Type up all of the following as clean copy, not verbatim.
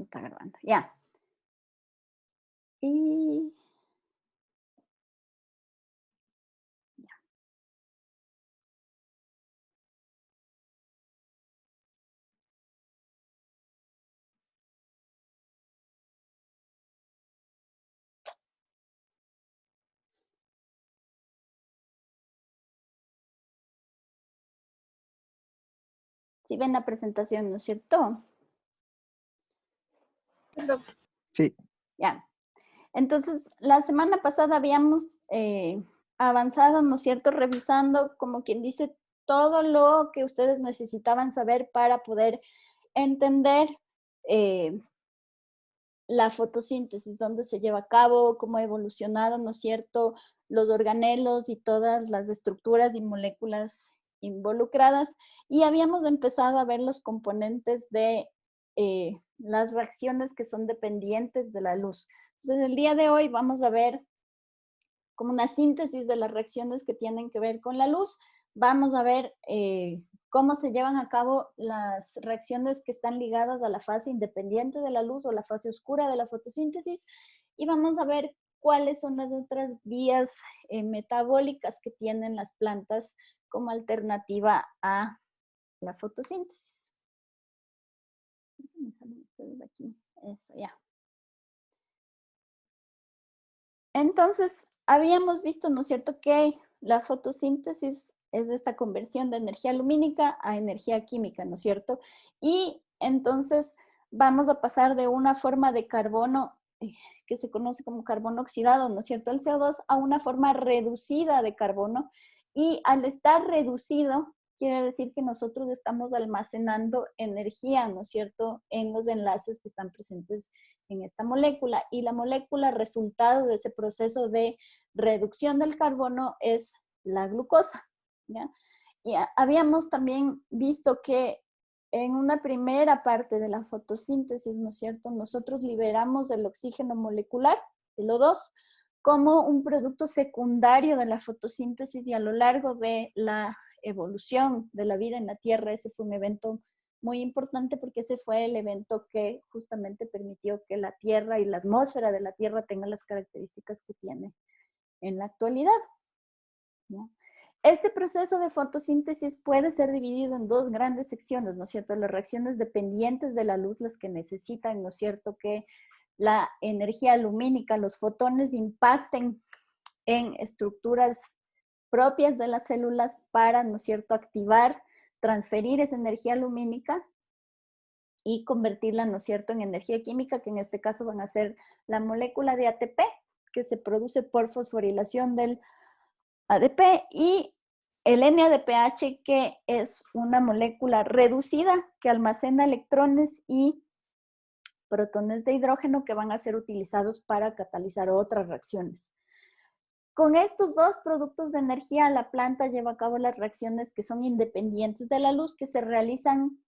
Sí está grabando, ya. Y ya. Sí ven la presentación, ¿no es cierto? Sí. Ya. Entonces, la semana pasada habíamos avanzado, ¿no es cierto? Revisando, como quien dice, todo lo que ustedes necesitaban saber para poder entender eh, la fotosíntesis, dónde se lleva a cabo, cómo ha evolucionado, ¿no es cierto?, los organelos y todas las estructuras y moléculas involucradas. Y habíamos empezado a ver los componentes de las reacciones que son dependientes de la luz. Entonces, el día de hoy vamos a ver como una síntesis de las reacciones que tienen que ver con la luz. Vamos a ver cómo se llevan a cabo las reacciones que están ligadas a la fase independiente de la luz o la fase oscura de la fotosíntesis. Y vamos a ver cuáles son las otras vías metabólicas que tienen las plantas como alternativa a la fotosíntesis. Me salen ustedes aquí. Eso, ya. Entonces, habíamos visto, ¿no es cierto?, que la fotosíntesis es esta conversión de energía lumínica a energía química, ¿no es cierto? Y entonces vamos a pasar de una forma de carbono que se conoce como carbono oxidado, ¿no es cierto?, el CO2, a una forma reducida de carbono. Y al estar reducido, quiere decir que nosotros estamos almacenando energía, ¿no es cierto?, en los enlaces que están presentes en esta molécula. Y la molécula resultado de ese proceso de reducción del carbono es la glucosa, ¿ya? Y habíamos también visto que en una primera parte de la fotosíntesis, ¿no es cierto?, nosotros liberamos el oxígeno molecular, el O2, como un producto secundario de la fotosíntesis, y a lo largo de la evolución de la vida en la Tierra, ese fue un evento muy importante porque ese fue el evento que justamente permitió que la Tierra y la atmósfera de la Tierra tengan las características que tiene en la actualidad, ¿ya? Este proceso de fotosíntesis puede ser dividido en dos grandes secciones, ¿no es cierto? Las reacciones dependientes de la luz, las que necesitan, ¿no es cierto?, que la energía lumínica, los fotones impacten en estructuras propias de las células para, ¿no es cierto?, activar, transferir esa energía lumínica y convertirla, ¿no es cierto?, en energía química, que en este caso van a ser la molécula de ATP, que se produce por fosforilación del ADP, y el NADPH, que es una molécula reducida que almacena electrones y protones de hidrógeno que van a ser utilizados para catalizar otras reacciones. Con estos dos productos de energía, la planta lleva a cabo las reacciones que son independientes de la luz, que se realizan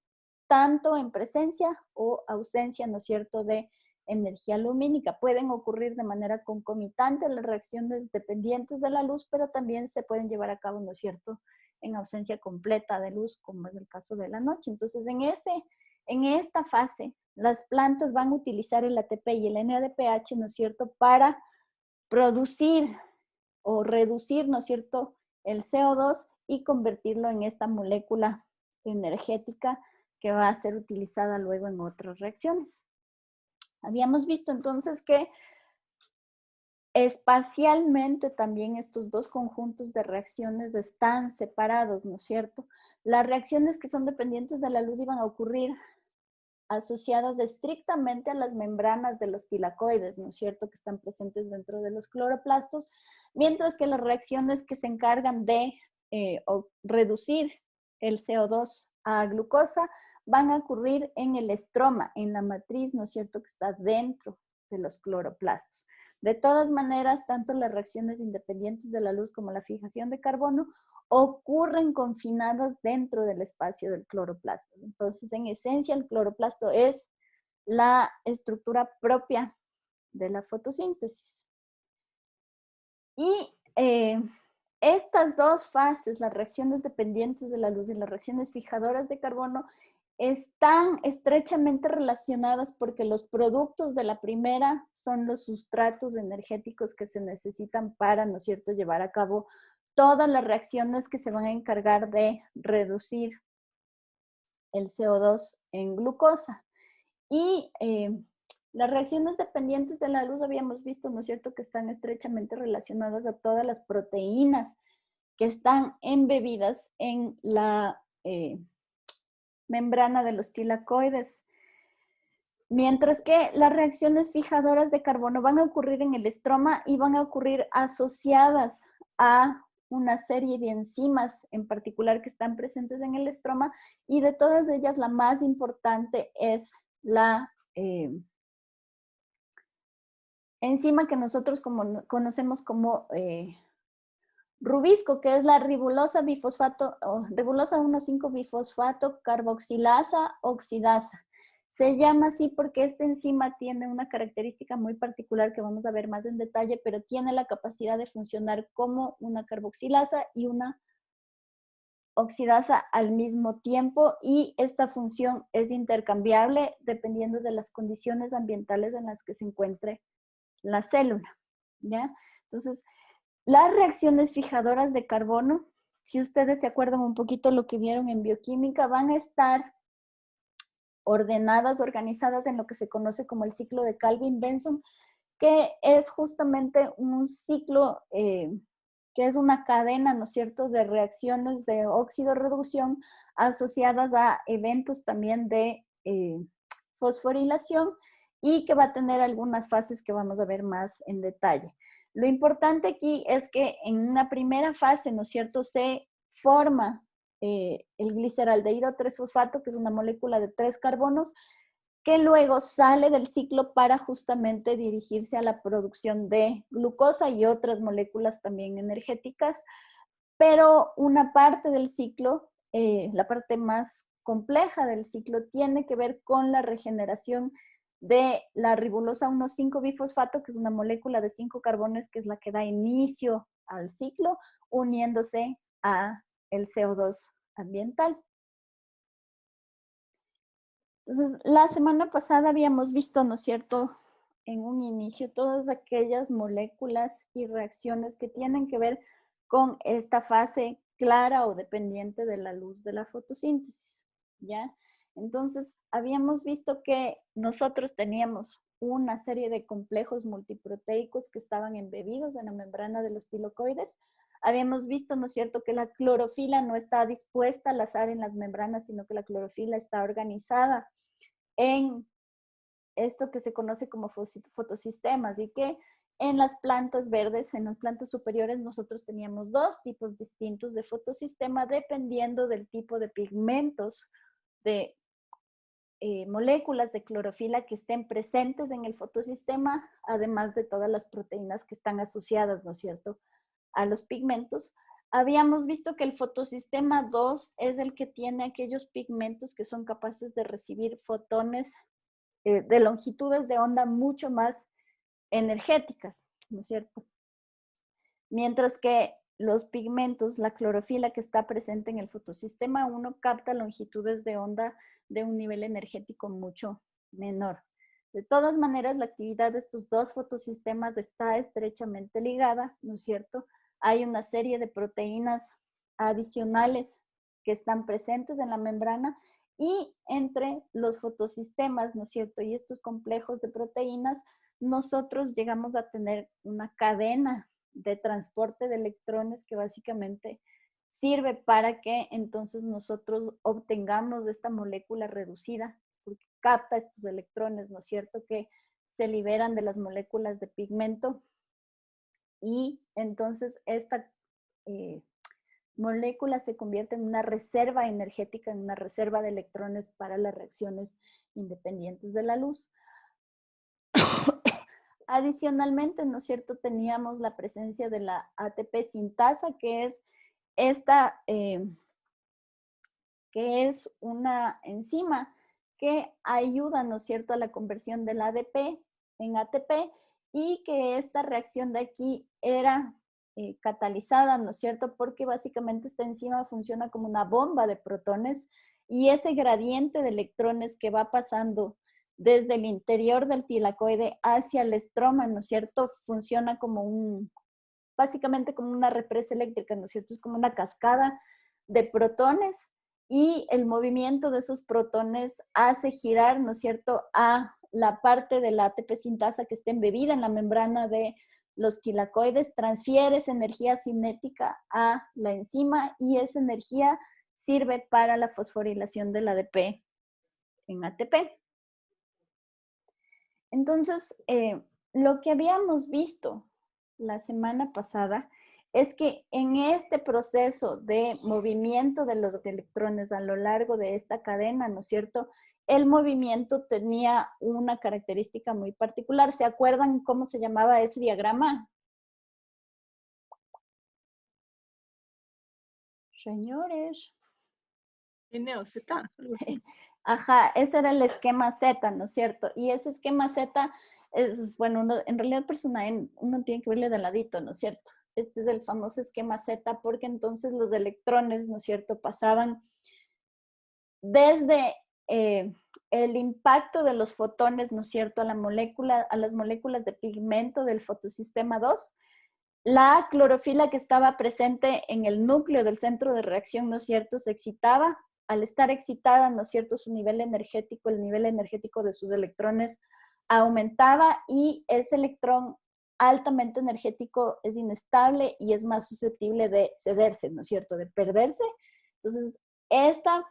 tanto en presencia o ausencia, ¿no es cierto?, de energía lumínica. Pueden ocurrir de manera concomitante las reacciones dependientes de la luz, pero también se pueden llevar a cabo, ¿no es cierto?, en ausencia completa de luz, como es el caso de la noche. Entonces, en esta fase, las plantas van a utilizar el ATP y el NADPH, ¿no es cierto?, para producir o reducir, ¿no es cierto?, el CO2 y convertirlo en esta molécula energética que va a ser utilizada luego en otras reacciones. Habíamos visto entonces que espacialmente también estos dos conjuntos de reacciones están separados, ¿no es cierto? Las reacciones que son dependientes de la luz iban a ocurrir asociadas estrictamente a las membranas de los tilacoides, ¿no es cierto?, que están presentes dentro de los cloroplastos, mientras que las reacciones que se encargan de reducir el CO2 a glucosa van a ocurrir en el estroma, en la matriz, ¿no es cierto?, que está dentro de los cloroplastos. De todas maneras, tanto las reacciones independientes de la luz como la fijación de carbono ocurren confinadas dentro del espacio del cloroplasto. Entonces, en esencia, el cloroplasto es la estructura propia de la fotosíntesis. Y estas dos fases, las reacciones dependientes de la luz y las reacciones fijadoras de carbono, están estrechamente relacionadas porque los productos de la primera son los sustratos energéticos que se necesitan para, ¿no es cierto?, llevar a cabo todas las reacciones que se van a encargar de reducir el CO2 en glucosa. Y las reacciones dependientes de la luz habíamos visto, ¿no es cierto?, que están estrechamente relacionadas a todas las proteínas que están embebidas en la membrana de los tilacoides. Mientras que las reacciones fijadoras de carbono van a ocurrir en el estroma y van a ocurrir asociadas a una serie de enzimas en particular que están presentes en el estroma, y de todas ellas la más importante es la enzima que nosotros conocemos como rubisco, que es la ribulosa bifosfato, o ribulosa 1,5-bifosfato carboxilasa oxidasa. Se llama así porque esta enzima tiene una característica muy particular que vamos a ver más en detalle, pero tiene la capacidad de funcionar como una carboxilasa y una oxidasa al mismo tiempo, y esta función es intercambiable dependiendo de las condiciones ambientales en las que se encuentre la célula, ¿ya? Entonces, las reacciones fijadoras de carbono, si ustedes se acuerdan un poquito lo que vieron en bioquímica, van a estar ordenadas, organizadas en lo que se conoce como el ciclo de Calvin-Benson, que es justamente un ciclo que es una cadena, ¿no es cierto?, de reacciones de óxido-reducción asociadas a eventos también de fosforilación, y que va a tener algunas fases que vamos a ver más en detalle. Lo importante aquí es que en una primera fase, ¿no es cierto?, se forma el gliceraldehído 3-fosfato, que es una molécula de 3 carbonos, que luego sale del ciclo para justamente dirigirse a la producción de glucosa y otras moléculas también energéticas. Pero una parte del ciclo, la parte más compleja del ciclo, tiene que ver con la regeneración de la ribulosa 1,5-bifosfato, que es una molécula de 5 carbones, que es la que da inicio al ciclo, uniéndose a el CO2 ambiental. Entonces, la semana pasada habíamos visto, ¿no es cierto?, en un inicio, todas aquellas moléculas y reacciones que tienen que ver con esta fase clara o dependiente de la luz de la fotosíntesis, ¿ya? Entonces, habíamos visto que nosotros teníamos una serie de complejos multiproteicos que estaban embebidos en la membrana de los tilacoides. Habíamos visto, ¿no es cierto?, que la clorofila no está dispuesta al azar en las membranas, sino que la clorofila está organizada en esto que se conoce como fotosistemas, y que en las plantas verdes, en las plantas superiores, nosotros teníamos dos tipos distintos de fotosistema dependiendo del tipo de pigmentos, de moléculas de clorofila que estén presentes en el fotosistema, además de todas las proteínas que están asociadas, ¿no es cierto?, a los pigmentos. Habíamos visto que el fotosistema 2 es el que tiene aquellos pigmentos que son capaces de recibir fotones de longitudes de onda mucho más energéticas, ¿no es cierto? Mientras que los pigmentos, la clorofila que está presente en el fotosistema 1, capta longitudes de onda de un nivel energético mucho menor. De todas maneras, la actividad de estos dos fotosistemas está estrechamente ligada, ¿no es cierto? Hay una serie de proteínas adicionales que están presentes en la membrana, y entre los fotosistemas, ¿no es cierto?, y estos complejos de proteínas, nosotros llegamos a tener una cadena de transporte de electrones que básicamente sirve para que entonces nosotros obtengamos esta molécula reducida, porque capta estos electrones, ¿no es cierto?, que se liberan de las moléculas de pigmento, y entonces esta molécula se convierte en una reserva energética, en una reserva de electrones para las reacciones independientes de la luz. Adicionalmente, ¿no es cierto?, teníamos la presencia de la ATP sintasa, que es esta, que es una enzima que ayuda, ¿no es cierto?, a la conversión del ADP en ATP, y que esta reacción de aquí era catalizada, ¿no es cierto?, porque básicamente esta enzima funciona como una bomba de protones y ese gradiente de electrones que va pasando desde el interior del tilacoide hacia el estroma, ¿no es cierto? Funciona como básicamente como una represa eléctrica, ¿no es cierto? Es como una cascada de protones y el movimiento de esos protones hace girar, ¿no es cierto?, a la parte de la ATP sintasa que está embebida en la membrana de los tilacoides, transfiere esa energía cinética a la enzima y esa energía sirve para la fosforilación del ADP en ATP. Entonces, lo que habíamos visto la semana pasada es que en este proceso de movimiento de los electrones a lo largo de esta cadena, ¿no es cierto?, el movimiento tenía una característica muy particular. ¿Se acuerdan cómo se llamaba ese diagrama? Señores. N o Z, algo así. Ajá, ese era el esquema Z, ¿no es cierto? Y ese esquema Z es, bueno, en realidad uno tiene que verle de ladito, ¿no es cierto? Este es el famoso esquema Z porque entonces los electrones, ¿no es cierto?, pasaban desde el impacto de los fotones, ¿no es cierto?, a las moléculas de pigmento del fotosistema 2. La clorofila que estaba presente en el núcleo del centro de reacción, ¿no es cierto?, se excitaba. Al estar excitada, ¿no es cierto?, su nivel energético, el nivel energético de sus electrones aumentaba y ese electrón altamente energético es inestable y es más susceptible de cederse, ¿no es cierto?, de perderse. Entonces, esta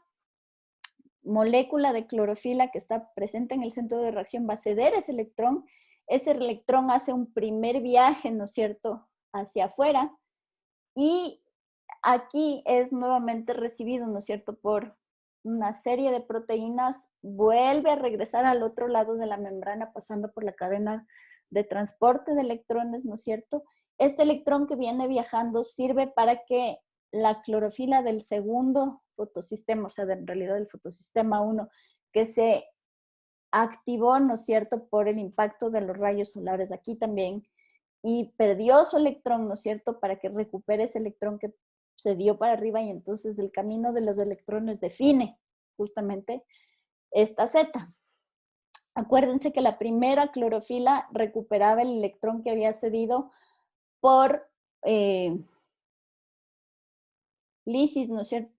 molécula de clorofila que está presente en el centro de reacción va a ceder ese electrón hace un primer viaje, ¿no es cierto?, hacia afuera, y aquí es nuevamente recibido, ¿no es cierto?, por una serie de proteínas, vuelve a regresar al otro lado de la membrana pasando por la cadena de transporte de electrones, ¿no es cierto? Este electrón que viene viajando sirve para que la clorofila del segundo fotosistema, o sea, en realidad del fotosistema 1, que se activó, ¿no es cierto?, por el impacto de los rayos solares aquí también, y perdió su electrón, ¿no es cierto?, para que recupere ese electrón que se dio para arriba y entonces el camino de los electrones define justamente esta Z. Acuérdense que la primera clorofila recuperaba el electrón que había cedido por lisis, ¿no es cierto?,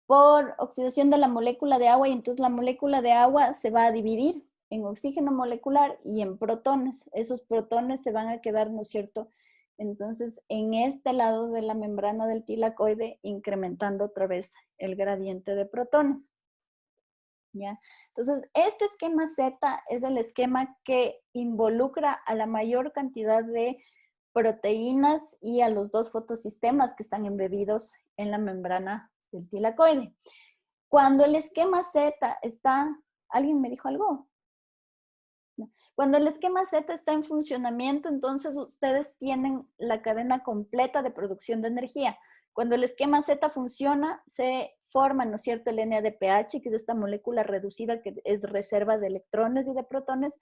por oxidación de la molécula de agua y entonces la molécula de agua se va a dividir en oxígeno molecular y en protones. Esos protones se van a quedar, ¿no es cierto?, entonces en este lado de la membrana del tilacoide, incrementando otra vez el gradiente de protones. ¿Ya? Entonces, este esquema Z es el esquema que involucra a la mayor cantidad de proteínas y a los dos fotosistemas que están embebidos en la membrana del tilacoide. Cuando el esquema Z está, ¿alguien me dijo algo? No. Cuando el esquema Z está en funcionamiento, entonces ustedes tienen la cadena completa de producción de energía. Cuando el esquema Z funciona, se forma, ¿no es cierto?, el NADPH, que es esta molécula reducida que es reserva de electrones y de protones,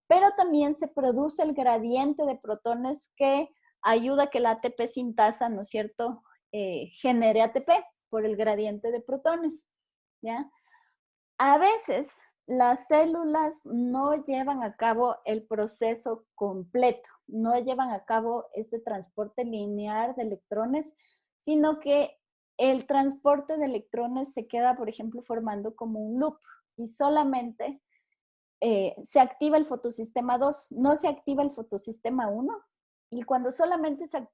pero también se produce el gradiente de protones que ayuda a que la ATP sintasa, ¿no es cierto?, genere ATP por el gradiente de protones, ¿ya? A veces las células no llevan a cabo el proceso completo, no llevan a cabo este transporte lineal de electrones, sino que el transporte de electrones se queda, por ejemplo, formando como un loop y solamente se activa el fotosistema 2, no se activa el fotosistema 1 y cuando solamente se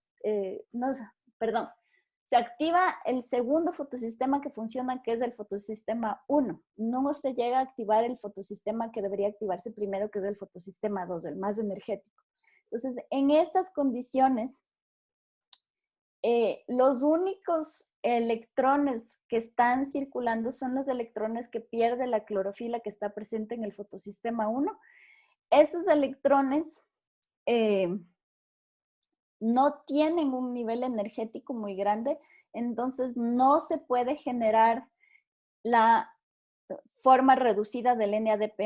activa el segundo fotosistema que funciona, que es el fotosistema 1. No se llega a activar el fotosistema que debería activarse primero, que es el fotosistema 2, el más energético. Entonces, en estas condiciones, los únicos electrones que están circulando son los electrones que pierde la clorofila que está presente en el fotosistema 1. Esos electrones no tienen un nivel energético muy grande, entonces no se puede generar la forma reducida del NADP+.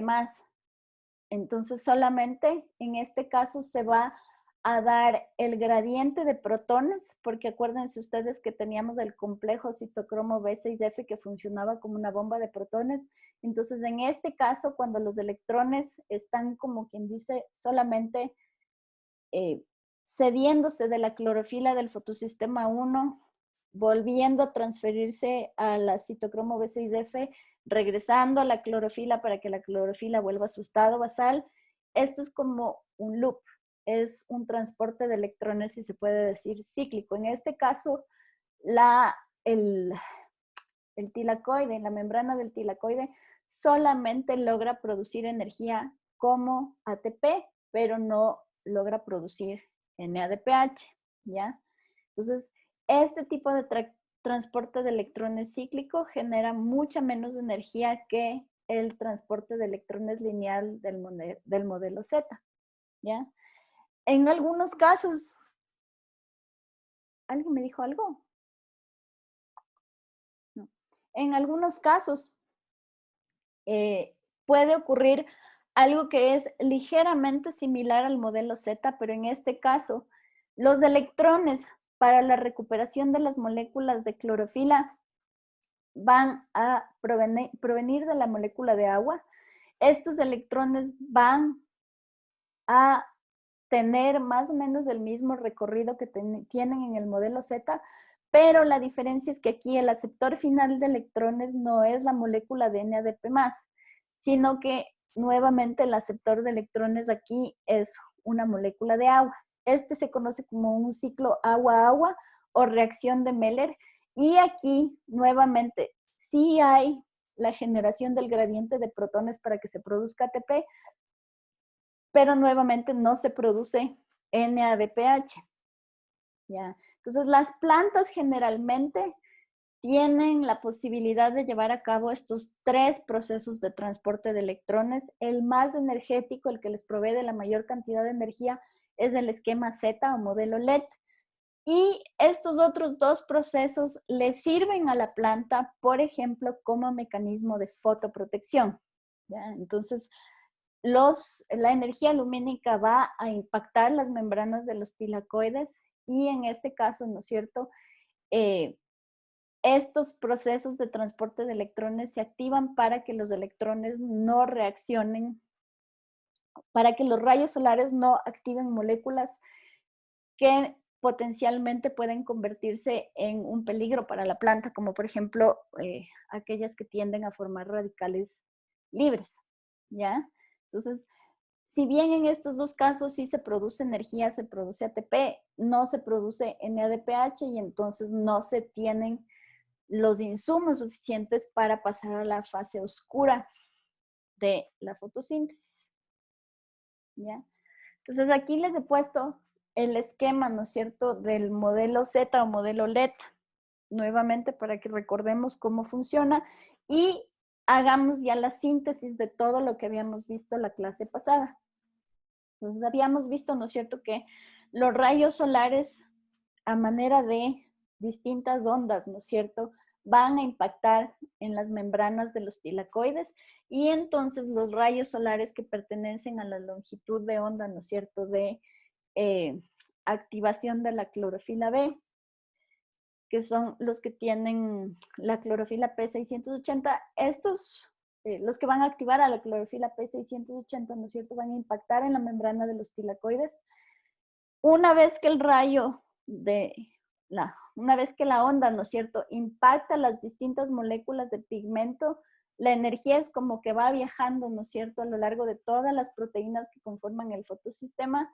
Entonces solamente en este caso se va a dar el gradiente de protones, porque acuérdense ustedes que teníamos el complejo citocromo B6F que funcionaba como una bomba de protones. Entonces, en este caso, cuando los electrones están, como quien dice, solamente cediéndose de la clorofila del fotosistema 1, volviendo a transferirse a la citocromo B6F, regresando a la clorofila para que la clorofila vuelva a su estado basal. Esto es como un loop, es un transporte de electrones, si se puede decir, cíclico. En este caso, el tilacoide, la membrana del tilacoide, solamente logra producir energía como ATP, pero no logra producir NADPH, ¿ya? Entonces, este tipo de transporte de electrones cíclico genera mucha menos energía que el transporte de electrones lineal del modelo Z, ¿ya? En algunos casos, ¿alguien me dijo algo? No. En algunos casos, puede ocurrir algo que es ligeramente similar al modelo Z, pero en este caso, los electrones para la recuperación de las moléculas de clorofila van a provenir de la molécula de agua. Estos electrones van a tener más o menos el mismo recorrido que tienen en el modelo Z, pero la diferencia es que aquí el aceptor final de electrones no es la molécula de NADP+, sino que nuevamente el aceptor de electrones aquí es una molécula de agua. Este se conoce como un ciclo agua-agua o reacción de Meller. Y aquí, nuevamente, sí hay la generación del gradiente de protones para que se produzca ATP, pero nuevamente no se produce NADPH. ¿Ya? Entonces, las plantas generalmente tienen la posibilidad de llevar a cabo estos tres procesos de transporte de electrones. El más energético, el que les provee de la mayor cantidad de energía, es el esquema Z o modelo LED. Y estos otros dos procesos le sirven a la planta, por ejemplo, como mecanismo de fotoprotección. ¿Ya? Entonces, la energía lumínica va a impactar las membranas de los tilacoides y en este caso, ¿no es cierto?, estos procesos de transporte de electrones se activan para que los electrones no reaccionen, para que los rayos solares no activen moléculas que potencialmente pueden convertirse en un peligro para la planta, como por ejemplo aquellas que tienden a formar radicales libres, ¿ya? Entonces, si bien en estos dos casos sí se produce energía, se produce ATP, no se produce NADPH y entonces no se tienen los insumos suficientes para pasar a la fase oscura de la fotosíntesis, ¿ya? Entonces aquí les he puesto el esquema, ¿no es cierto?, del modelo Z o modelo LED, nuevamente para que recordemos cómo funciona y hagamos ya la síntesis de todo lo que habíamos visto la clase pasada. Entonces habíamos visto, ¿no es cierto?, que los rayos solares a manera de distintas ondas, ¿no es cierto?, van a impactar en las membranas de los tilacoides y entonces los rayos solares que pertenecen a la longitud de onda, ¿no es cierto?, de activación de la clorofila B, que son los que tienen la clorofila P680, estos, los que van a activar a la clorofila P680, ¿no es cierto?, van a impactar en la membrana de los tilacoides. Una vez que el rayo una vez que la onda, ¿no es cierto?, impacta las distintas moléculas de pigmento, la energía es como que va viajando, ¿no es cierto?, a lo largo de todas las proteínas que conforman el fotosistema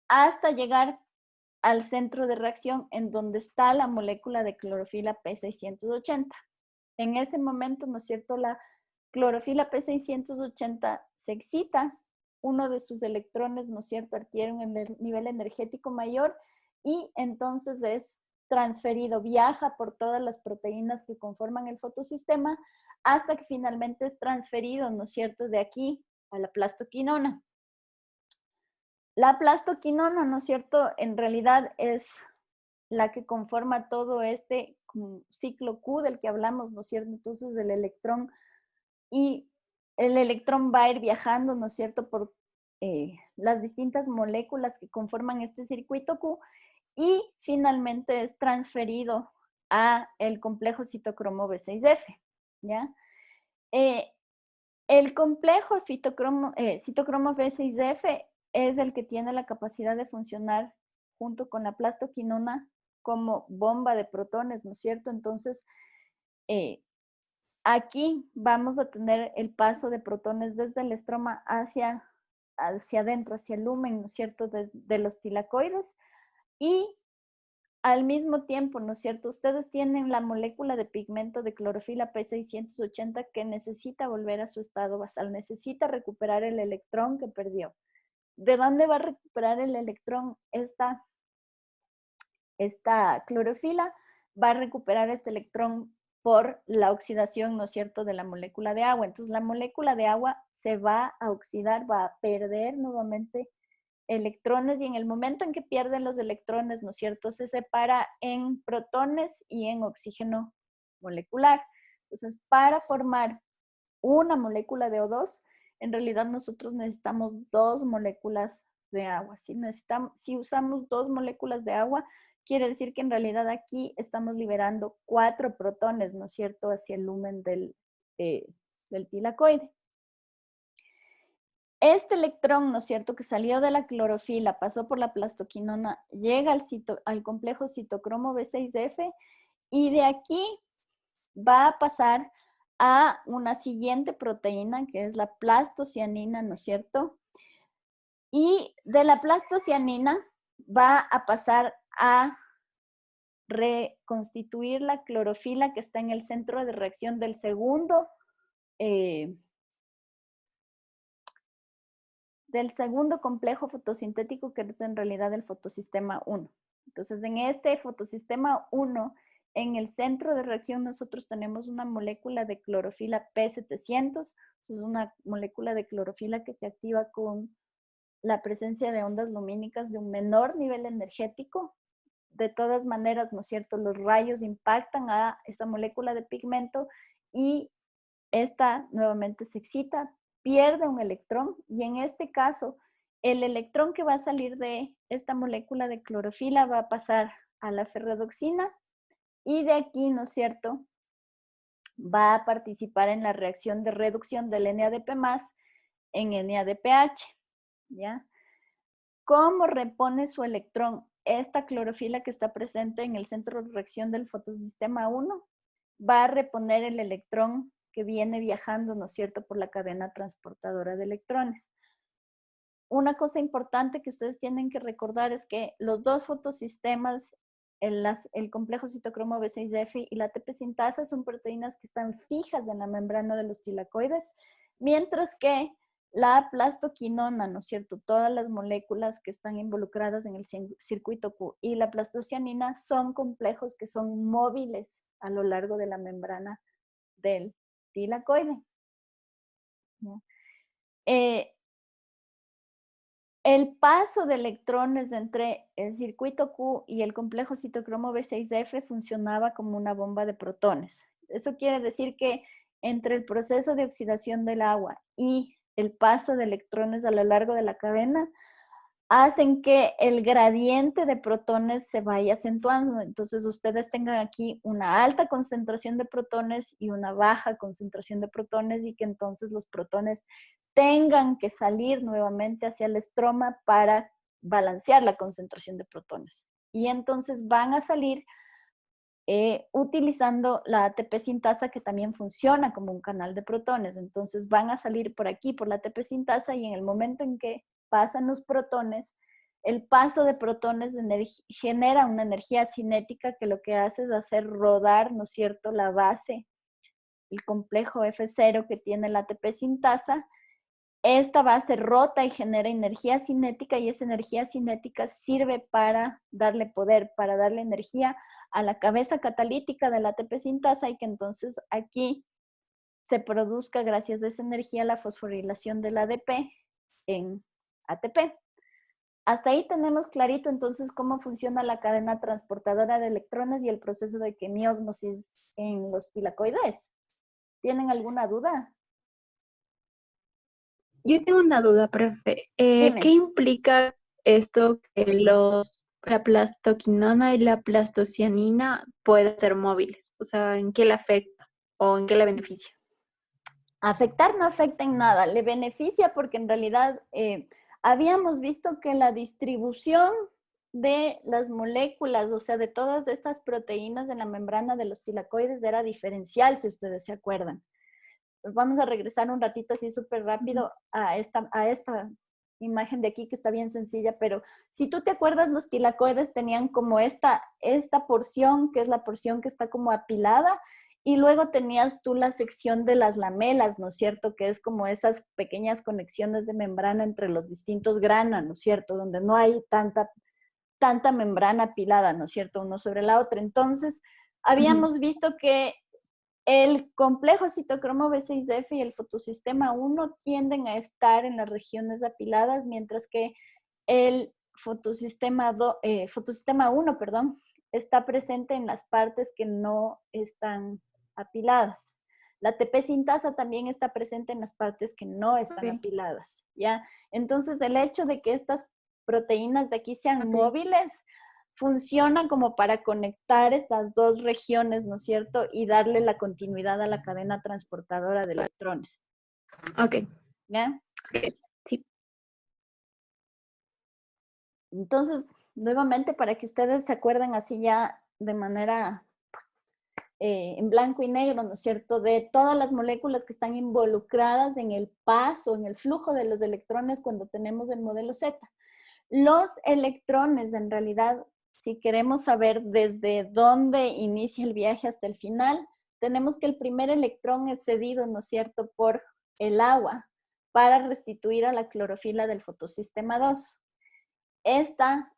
hasta llegar al centro de reacción en donde está la molécula de clorofila P680. En ese momento, ¿no es cierto?, la clorofila P680 se excita, uno de sus electrones, ¿no es cierto?, adquiere un nivel energético mayor y entonces es transferido, viaja por todas las proteínas que conforman el fotosistema hasta que finalmente es transferido, ¿no es cierto?, de aquí a la plastoquinona. La plastoquinona, ¿no es cierto?, en realidad es la que conforma todo este ciclo Q del que hablamos, ¿no es cierto? Entonces el electrón va a ir viajando, ¿no es cierto?, por las distintas moléculas que conforman este circuito Q y finalmente es transferido a el complejo citocromo B6F, ¿ya? El complejo citocromo B6F es el que tiene la capacidad de funcionar junto con la plastoquinona como bomba de protones, ¿no es cierto? Entonces, aquí vamos a tener el paso de protones desde el estroma hacia adentro, hacia el lumen, ¿no es cierto?, de los tilacoides. Y al mismo tiempo, ¿no es cierto?, ustedes tienen la molécula de pigmento de clorofila P680 que necesita volver a su estado basal, necesita recuperar el electrón que perdió. ¿De dónde va a recuperar el electrón esta clorofila? Va a recuperar este electrón por la oxidación, ¿no es cierto?, de la molécula de agua. Entonces, la molécula de agua se va a oxidar, va a perder nuevamente electrones, y en el momento en que pierden los electrones, ¿no es cierto?, se separa en protones y en oxígeno molecular. Entonces, para formar una molécula de O2, en realidad nosotros necesitamos 2 moléculas de agua. Si usamos 2 moléculas de agua, quiere decir que en realidad aquí estamos liberando 4 protones, ¿no es cierto?, hacia el lumen del tilacoide. Este electrón, ¿no es cierto?, que salió de la clorofila, pasó por la plastoquinona, llega al complejo citocromo B6F y de aquí va a pasar a una siguiente proteína que es la plastocianina, ¿no es cierto? Y de la plastocianina va a pasar a reconstituir la clorofila que está en el centro de reacción del segundo complejo fotosintético, que es en realidad el fotosistema 1. Entonces, en este fotosistema 1, en el centro de reacción, nosotros tenemos una molécula de clorofila P700. Es una molécula de clorofila que se activa con la presencia de ondas lumínicas de un menor nivel energético. De todas maneras, ¿no es cierto?, los rayos impactan a esa molécula de pigmento y esta nuevamente se excita, pierde un electrón, y en este caso, el electrón que va a salir de esta molécula de clorofila va a pasar a la ferredoxina y de aquí, ¿no es cierto?, va a participar en la reacción de reducción del NADP+ en NADPH, ¿ya? ¿Cómo repone su electrón esta clorofila que está presente en el centro de reacción del fotosistema 1? Va a reponer el electrón que viene viajando, ¿no es cierto?, por la cadena transportadora de electrones. Una cosa importante que ustedes tienen que recordar es que los dos fotosistemas, el complejo citocromo B6F y la ATP sintasa, son proteínas que están fijas en la membrana de los tilacoides, mientras que la plastoquinona, ¿no es cierto?, todas las moléculas que están involucradas en el circuito Q y la plastocianina son complejos que son móviles a lo largo de la membrana del tilacoide. El paso de electrones entre el circuito Q y el complejo citocromo B6F funcionaba como una bomba de protones. Eso quiere decir que entre el proceso de oxidación del agua y el paso de electrones a lo largo de la cadena, hacen que el gradiente de protones se vaya acentuando. Entonces, ustedes tengan aquí una alta concentración de protones y una baja concentración de protones, y que entonces los protones tengan que salir nuevamente hacia el estroma para balancear la concentración de protones. Y entonces van a salir utilizando la ATP sintasa, que también funciona como un canal de protones. Entonces van a salir por aquí, por la ATP sintasa, y en el momento en que pasan los protones, el paso de protones genera una energía cinética que lo que hace es hacer rodar, ¿no es cierto?, la base, el complejo F0 que tiene la ATP sintasa. Esta base rota y genera energía cinética, y esa energía cinética sirve para darle poder, para darle energía a la cabeza catalítica de la ATP sintasa, y que entonces aquí se produzca, gracias a esa energía, la fosforilación del ADP en ATP. Hasta ahí tenemos clarito entonces cómo funciona la cadena transportadora de electrones y el proceso de quimiósmosis en los tilacoides. ¿Tienen alguna duda? Yo tengo una duda, profe. Dime. ¿Qué implica esto que la plastoquinona y la plastocianina pueden ser móviles? O sea, ¿en qué la afecta o en qué la beneficia? Afectar no afecta en nada, le beneficia porque en realidad habíamos visto que la distribución de las moléculas, o sea, de todas estas proteínas en la membrana de los tilacoides era diferencial, si ustedes se acuerdan. Pues vamos a regresar un ratito así súper rápido a esta imagen de aquí que está bien sencilla, pero si tú te acuerdas, los tilacoides tenían como esta porción, que es la porción que está como apilada, y luego tenías tú la sección de las lamelas, ¿no es cierto? Que es como esas pequeñas conexiones de membrana entre los distintos granos, ¿no es cierto? Donde no hay tanta membrana apilada, ¿no es cierto? Uno sobre la otra. Entonces, habíamos visto que el complejo citocromo B6F y el fotosistema 1 tienden a estar en las regiones apiladas, mientras que el fotosistema 1, perdón, está presente en las partes que no están apiladas. La TP sintasa también está presente en las partes que no están Ok, apiladas, ¿ya? Entonces, el hecho de que estas proteínas de aquí sean ok, móviles funciona como para conectar estas dos regiones, ¿no es cierto? Y darle la continuidad a la cadena transportadora de electrones, ok, ¿ya? ok, sí, Entonces, nuevamente, para que ustedes se acuerden así ya de manera en blanco y negro, ¿no es cierto?, de todas las moléculas que están involucradas en el paso, en el flujo de los electrones cuando tenemos el modelo Z. Los electrones, en realidad, si queremos saber desde dónde inicia el viaje hasta el final, tenemos que el primer electrón es cedido, ¿no es cierto?, por el agua para restituir a la clorofila del fotosistema 2. Esta,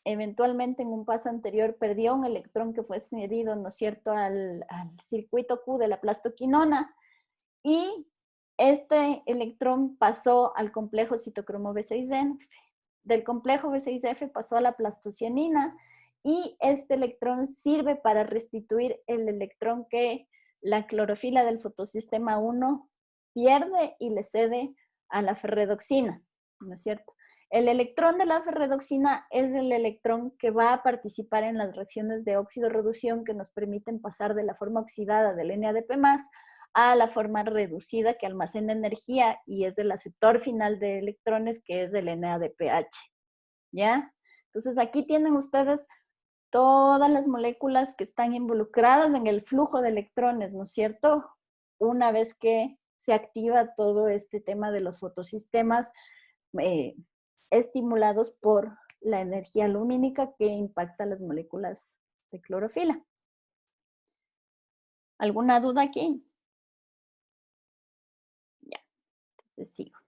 eventualmente en un paso anterior, perdió un electrón que fue cedido, ¿no es cierto?, al circuito Q de la plastoquinona, y este electrón pasó al complejo citocromo B6N. Del complejo B6F pasó a la plastocianina, y este electrón sirve para restituir el electrón que la clorofila del fotosistema 1 pierde y le cede a la ferredoxina, ¿no es cierto? El electrón de la ferredoxina es el electrón que va a participar en las reacciones de óxido-reducción que nos permiten pasar de la forma oxidada del NADP+, a la forma reducida que almacena energía y es el aceptor final de electrones, que es el NADPH, ¿ya? Entonces aquí tienen ustedes todas las moléculas que están involucradas en el flujo de electrones, ¿no es cierto? Una vez que se activa todo este tema de los fotosistemas eh, estimulados por la energía lumínica que impacta las moléculas de clorofila. ¿Alguna duda aquí? Ya, entonces sigo.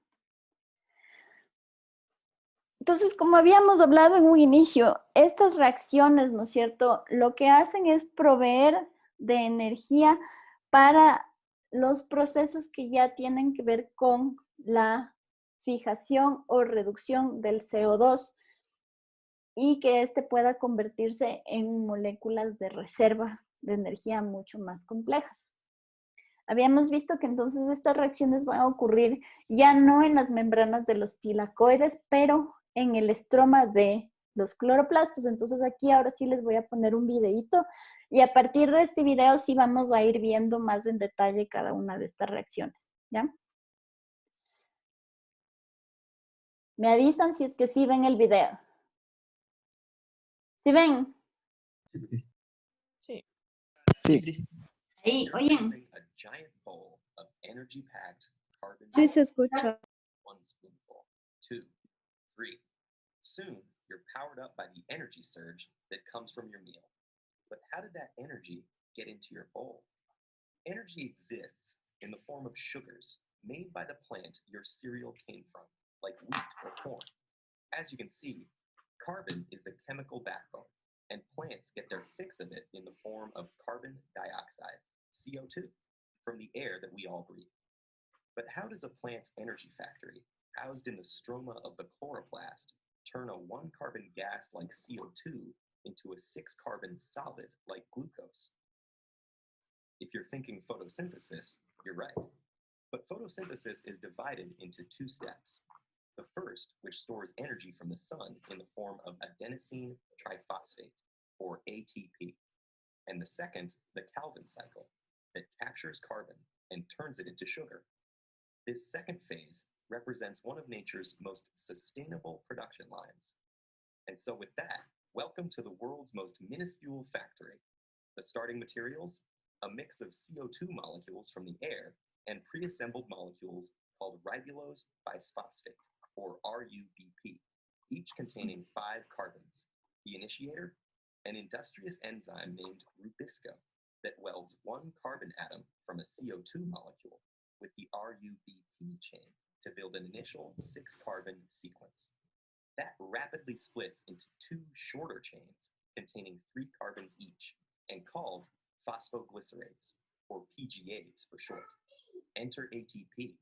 Entonces, como habíamos hablado en un inicio, estas reacciones, ¿no es cierto?, lo que hacen es proveer de energía para los procesos que ya tienen que ver con la fijación o reducción del CO2 y que éste pueda convertirse en moléculas de reserva de energía mucho más complejas. Habíamos visto que entonces estas reacciones van a ocurrir ya no en las membranas de los tilacoides, pero en el estroma de los cloroplastos. Entonces aquí ahora sí les voy a poner un videíto y a partir de este video sí vamos a ir viendo más en detalle cada una de estas reacciones, ¿ya? Me avisan si es que sí ven el video. ¿Sí ven? Sí. Sí. Ahí, oyen. sí se escucha. 1 spoonful, 2, 3. Soon, you're powered up by the energy surge that comes from your meal. But how did that energy get into your bowl? Energy exists in the form of sugars made by the plant your cereal came from, like wheat or corn. As you can see, carbon is the chemical backbone, and plants get their fix of it in the form of carbon dioxide, CO2, from the air that we all breathe. But how does a plant's energy factory, housed in the stroma of the chloroplast, turn a 1-carbon gas like CO2 into a 6-carbon solid like glucose? If you're thinking photosynthesis, you're right. But photosynthesis is divided into two steps. The first, which stores energy from the sun in the form of adenosine triphosphate, or ATP. And the second, the Calvin cycle, that captures carbon and turns it into sugar. This second phase represents one of nature's most sustainable production lines. And so with that, welcome to the world's most minuscule factory. The starting materials, a mix of CO2 molecules from the air and pre-assembled molecules called ribulose bisphosphate, or RUBP, each containing 5 carbons. The initiator, an industrious enzyme named Rubisco that welds one carbon atom from a CO2 molecule with the RUBP chain to build an initial 6-carbon sequence. That rapidly splits into 2 shorter chains containing 3 carbons each and called phosphoglycerates, or PGAs for short. Enter ATP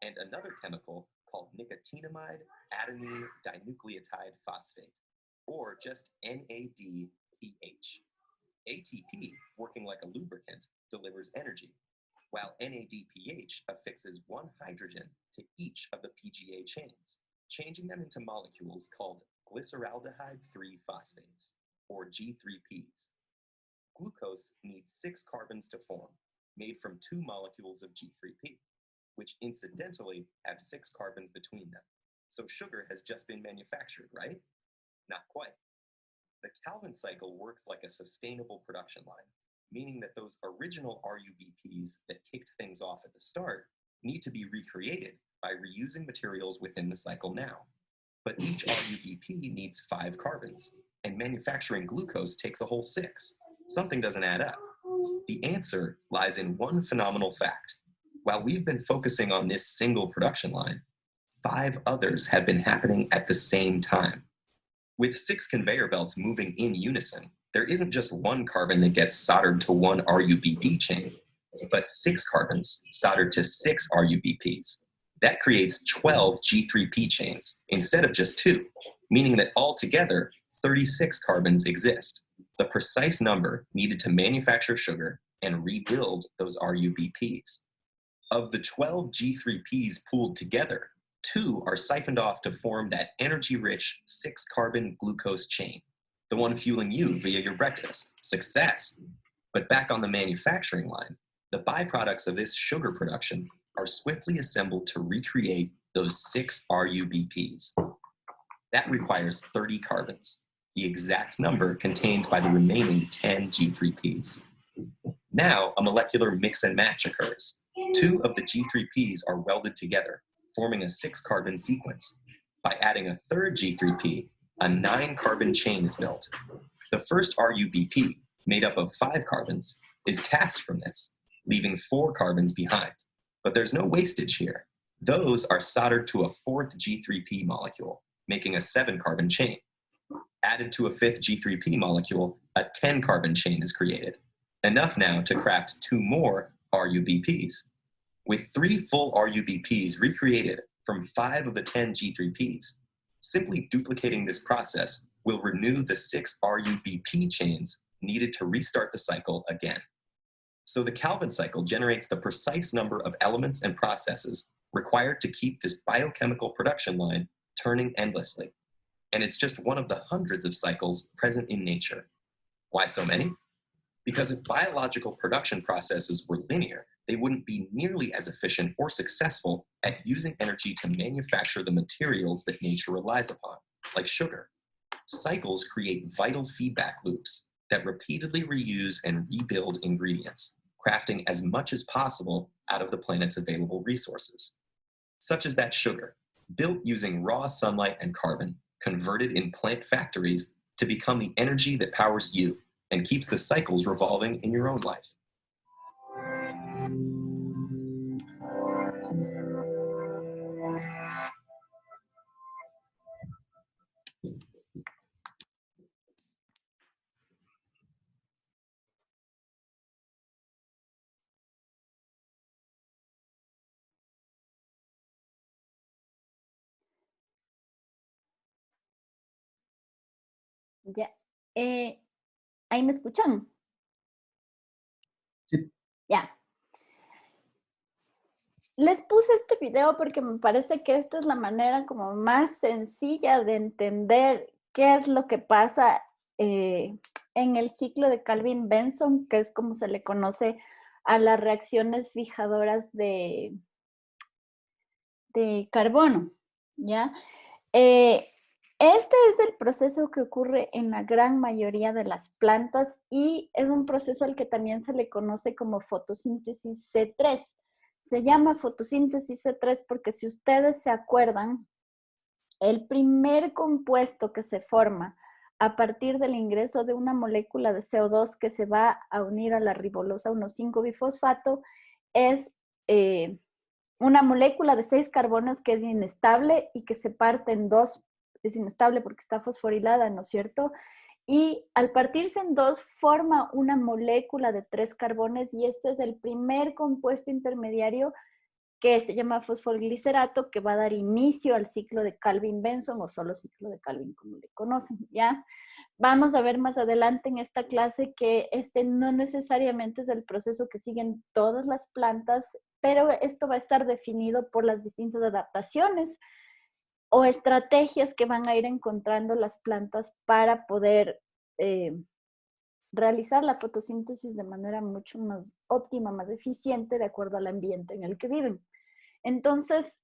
and another chemical called nicotinamide adenine dinucleotide phosphate, or just NADPH. ATP, working like a lubricant, delivers energy, while NADPH affixes 1 hydrogen to each of the PGA chains, changing them into molecules called glyceraldehyde 3 phosphates, or G3Ps. Glucose needs 6 carbons to form, made from 2 molecules of G3P, which incidentally have 6 carbons between them. So sugar has just been manufactured, right? Not quite. The Calvin cycle works like a sustainable production line, meaning that those original RUBPs that kicked things off at the start need to be recreated by reusing materials within the cycle now. But each RUBP needs 5 carbons, and manufacturing glucose takes a whole 6. Something doesn't add up. The answer lies in one phenomenal fact. While we've been focusing on this single production line, 5 others have been happening at the same time. With 6 conveyor belts moving in unison, there isn't just 1 carbon that gets soldered to 1 RUBP chain, but 6 carbons soldered to 6 RUBPs. That creates 12 G3P chains instead of just 2, meaning that altogether, 36 carbons exist, the precise number needed to manufacture sugar and rebuild those RUBPs. Of the 12 G3Ps pooled together, 2 are siphoned off to form that energy-rich 6-carbon glucose chain, the one fueling you via your breakfast. Success! But back on the manufacturing line, the byproducts of this sugar production are swiftly assembled to recreate those 6 RUBPs. That requires 30 carbons, the exact number contained by the remaining 10 G3Ps. Now, a molecular mix and match occurs. 2 of the G3Ps are welded together, forming a 6-carbon sequence. By adding a third G3P, a 9-carbon chain is built. The first RUBP, made up of 5 carbons, is cast from this, leaving 4 carbons behind. But there's no wastage here. Those are soldered to a 4th G3P molecule, making a 7-carbon chain. Added to a 5th G3P molecule, a 10-carbon chain is created. Enough now to craft 2 more RUBPs. With 3 full RUBPs recreated from 5 of the 10 G3Ps, simply duplicating this process will renew the 6 RUBP chains needed to restart the cycle again. So the Calvin cycle generates the precise number of elements and processes required to keep this biochemical production line turning endlessly. And it's just one of the hundreds of cycles present in nature. Why so many? Because if biological production processes were linear, they wouldn't be nearly as efficient or successful at using energy to manufacture the materials that nature relies upon, like sugar. Cycles create vital feedback loops that repeatedly reuse and rebuild ingredients, crafting as much as possible out of the planet's available resources. Such as that sugar, built using raw sunlight and carbon, converted in plant factories to become the energy that powers you and keeps the cycles revolving in your own life. Ya. ¿Ahí me escuchan? Sí. Ya. Les puse este video porque me parece que esta es la manera como más sencilla de entender qué es lo que pasa en el ciclo de Calvin-Benson, que es como se le conoce a las reacciones fijadoras de carbono, ¿ya? Este es el proceso que ocurre en la gran mayoría de las plantas y es un proceso al que también se le conoce como fotosíntesis C3. Se llama fotosíntesis C3 porque si ustedes se acuerdan, el primer compuesto que se forma a partir del ingreso de una molécula de CO2 que se va a unir a la ribolosa 1,5-bifosfato es una molécula de 6 carbonos que es inestable y que se parte en dos. Es inestable porque está fosforilada, ¿no es cierto? Y al partirse en dos forma una molécula de 3 carbones y este es el primer compuesto intermediario que se llama fosfoglicerato, que va a dar inicio al ciclo de Calvin-Benson o solo ciclo de Calvin, como le conocen, ¿ya? Vamos a ver más adelante en esta clase que este no necesariamente es el proceso que siguen todas las plantas, pero esto va a estar definido por las distintas adaptaciones o estrategias que van a ir encontrando las plantas para poder realizar la fotosíntesis de manera mucho más óptima, más eficiente, de acuerdo al ambiente en el que viven. Entonces,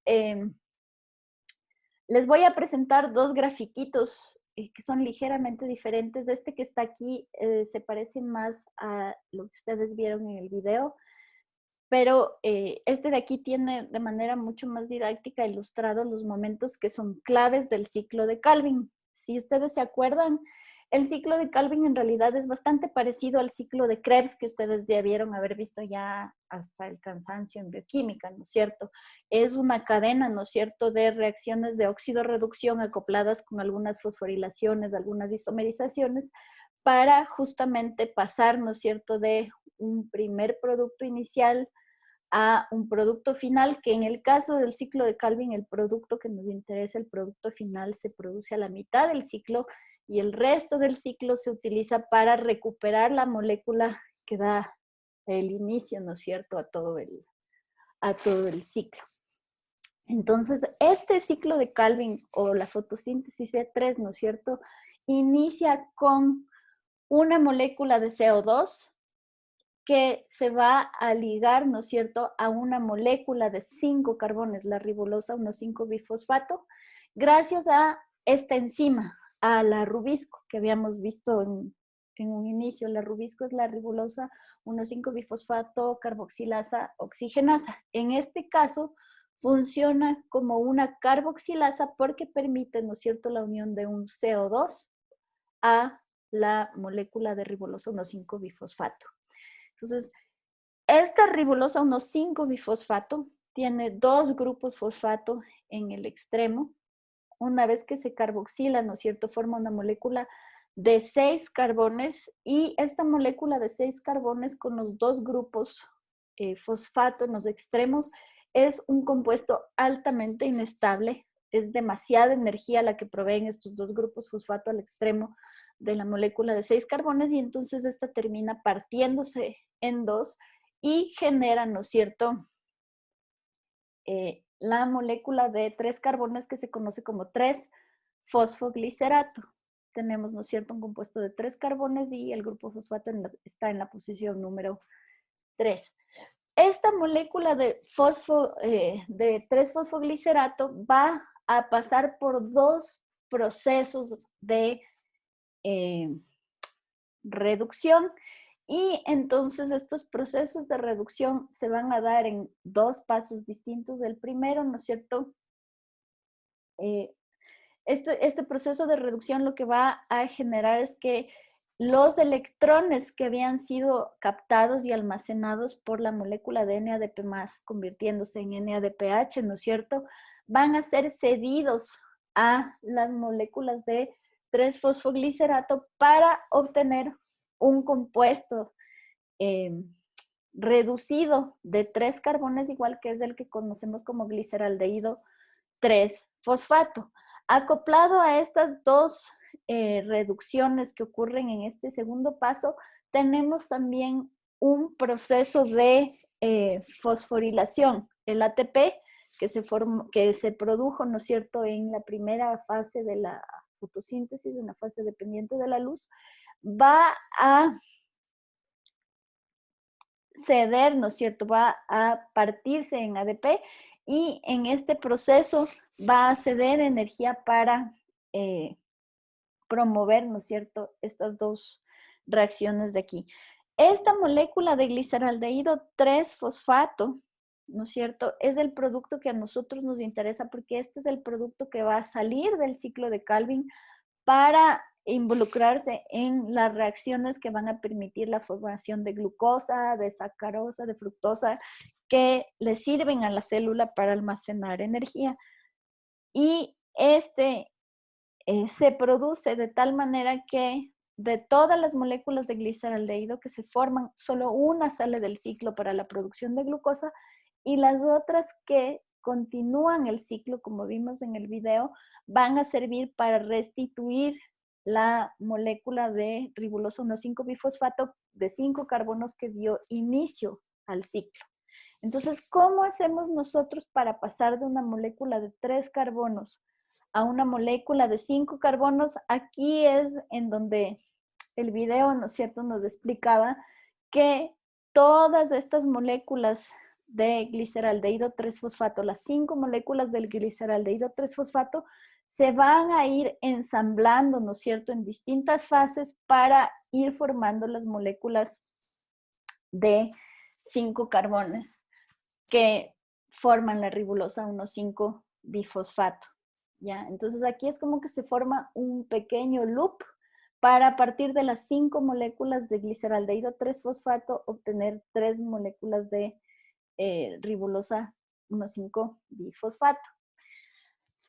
les voy a presentar dos grafiquitos que son ligeramente diferentes. Este que está aquí se parece más a lo que ustedes vieron en el video, pero este de aquí tiene de manera mucho más didáctica ilustrado los momentos que son claves del ciclo de Calvin. Si ustedes se acuerdan, el ciclo de Calvin en realidad es bastante parecido al ciclo de Krebs que ustedes debieron haber visto ya hasta el cansancio en bioquímica, ¿no es cierto? Es una cadena, ¿no es cierto?, de reacciones de óxido-reducción acopladas con algunas fosforilaciones, algunas isomerizaciones, para justamente pasar, ¿no es cierto?, de un primer producto inicial a un producto final, que en el caso del ciclo de Calvin, el producto que nos interesa, el producto final, se produce a la mitad del ciclo y el resto del ciclo se utiliza para recuperar la molécula que da el inicio, ¿no es cierto?, a todo el ciclo. Entonces, este ciclo de Calvin o la fotosíntesis C3, ¿no es cierto?, inicia con una molécula de CO2 que se va a ligar, ¿no es cierto?, a una molécula de 5 carbones, la ribolosa 1,5-bifosfato, gracias a esta enzima, a la rubisco, que habíamos visto en un inicio. La rubisco es la ribolosa 1,5-bifosfato carboxilasa oxigenasa. En este caso, funciona como una carboxilasa porque permite, ¿no es cierto?, la unión de un CO2 a la molécula de ribolosa 1,5-bifosfato. Entonces, esta ribulosa 1,5-bifosfato tiene dos grupos fosfato en el extremo. Una vez que se carboxila, ¿no es cierto?, forma una molécula de 6 carbones y esta molécula de 6 carbones con los dos grupos fosfato en los extremos es un compuesto altamente inestable. Es demasiada energía la que proveen estos dos grupos fosfato al extremo de la molécula de 6 carbones y entonces esta termina partiéndose en dos y genera, ¿no es cierto?, la molécula de 3 carbones que se conoce como 3-fosfoglicerato. Tenemos, ¿no es cierto?, un compuesto de 3 carbones y el grupo fosfato está en la posición número 3. Esta molécula de 3-fosfoglicerato va a pasar por dos procesos de reducción y entonces estos procesos de reducción se van a dar en dos pasos distintos. El primero, ¿no es cierto? Este proceso de reducción lo que va a generar es que los electrones que habían sido captados y almacenados por la molécula de NADP+, convirtiéndose en NADPH, ¿no es cierto?, van a ser cedidos a las moléculas de 3-fosfoglicerato para obtener un compuesto reducido de 3 carbones, igual que es el que conocemos como gliceraldehído 3-fosfato. Acoplado a estas dos reducciones que ocurren en este segundo paso, tenemos también un proceso de fosforilación. El ATP que se produjo, ¿no es cierto?, en la primera fase de la fotosíntesis, en la fase dependiente de la luz, va a ceder, ¿no es cierto?, va a partirse en ADP y en este proceso va a ceder energía para promover, ¿no es cierto?, estas dos reacciones de aquí. Esta molécula de gliceraldehído 3-fosfato, ¿no es cierto?, es el producto que a nosotros nos interesa porque este es el producto que va a salir del ciclo de Calvin para involucrarse en las reacciones que van a permitir la formación de glucosa, de sacarosa, de fructosa, que le sirven a la célula para almacenar energía. Y se produce de tal manera que de todas las moléculas de gliceraldehído que se forman, solo una sale del ciclo para la producción de glucosa y las otras que continúan el ciclo, como vimos en el video, van a servir para restituir la molécula de riboloso 1,5-bifosfato de 5 carbonos que dio inicio al ciclo. Entonces, ¿cómo hacemos nosotros para pasar de una molécula de 3 carbonos a una molécula de 5 carbonos? Aquí es en donde el video, ¿no es cierto?, nos explicaba que todas estas moléculas de gliceraldehído 3-fosfato, las 5 moléculas del gliceraldehído 3-fosfato, se van a ir ensamblando, ¿no es cierto?, en distintas fases para ir formando las moléculas de 5 carbones que forman la ribolosa 1,5-bifosfato. ¿Ya? Entonces aquí es como que se forma un pequeño loop para a partir de las 5 moléculas de gliceraldehído 3-fosfato obtener 3 moléculas de ribolosa 1,5-bifosfato.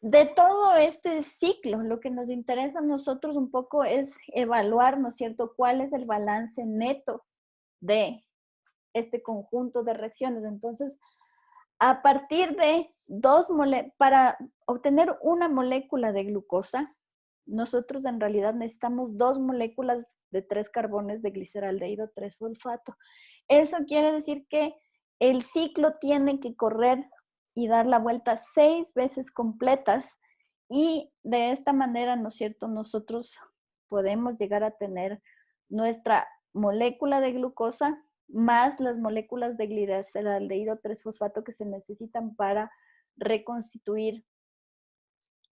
De todo este ciclo, lo que nos interesa a nosotros un poco es evaluar, ¿no es cierto?, cuál es el balance neto de este conjunto de reacciones. Entonces, a partir de para obtener una molécula de glucosa, nosotros en realidad necesitamos 2 moléculas de 3 carbones de gliceraldehído 3-fosfato. Eso quiere decir que el ciclo tiene que correr y dar la vuelta 6 veces completas y de esta manera, ¿no es cierto?, nosotros podemos llegar a tener nuestra molécula de glucosa más las moléculas de gliceraldehído 3-fosfato que se necesitan para reconstituir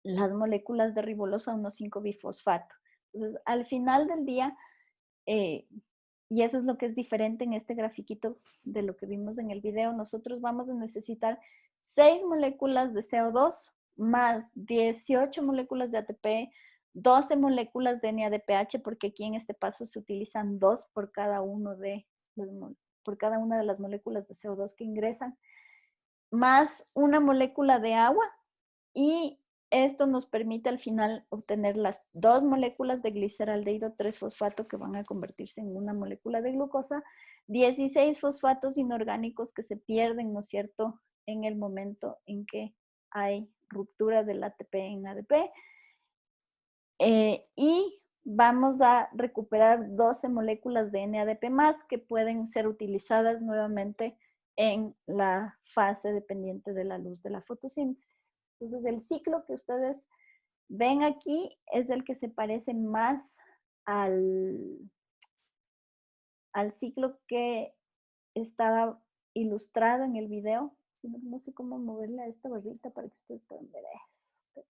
las moléculas de ribolosa 1,5-bifosfato. Entonces, al final del día, y eso es lo que es diferente en este grafiquito de lo que vimos en el video, nosotros vamos a necesitar 6 moléculas de CO2 más 18 moléculas de ATP, 12 moléculas de NADPH, porque aquí en este paso se utilizan 2 por cada una de las moléculas de CO2 que ingresan, más una molécula de agua, y esto nos permite al final obtener las 2 moléculas de gliceraldehído 3-fosfato que van a convertirse en una molécula de glucosa, 16 fosfatos inorgánicos que se pierden, ¿no es cierto?, en el momento en que hay ruptura del ATP en ADP. Y vamos a recuperar 12 moléculas de NADP más que pueden ser utilizadas nuevamente en la fase dependiente de la luz de la fotosíntesis. Entonces, el ciclo que ustedes ven aquí es el que se parece más al ciclo que estaba ilustrado en el video. No sé cómo moverle a esta barrita para que ustedes puedan ver eso.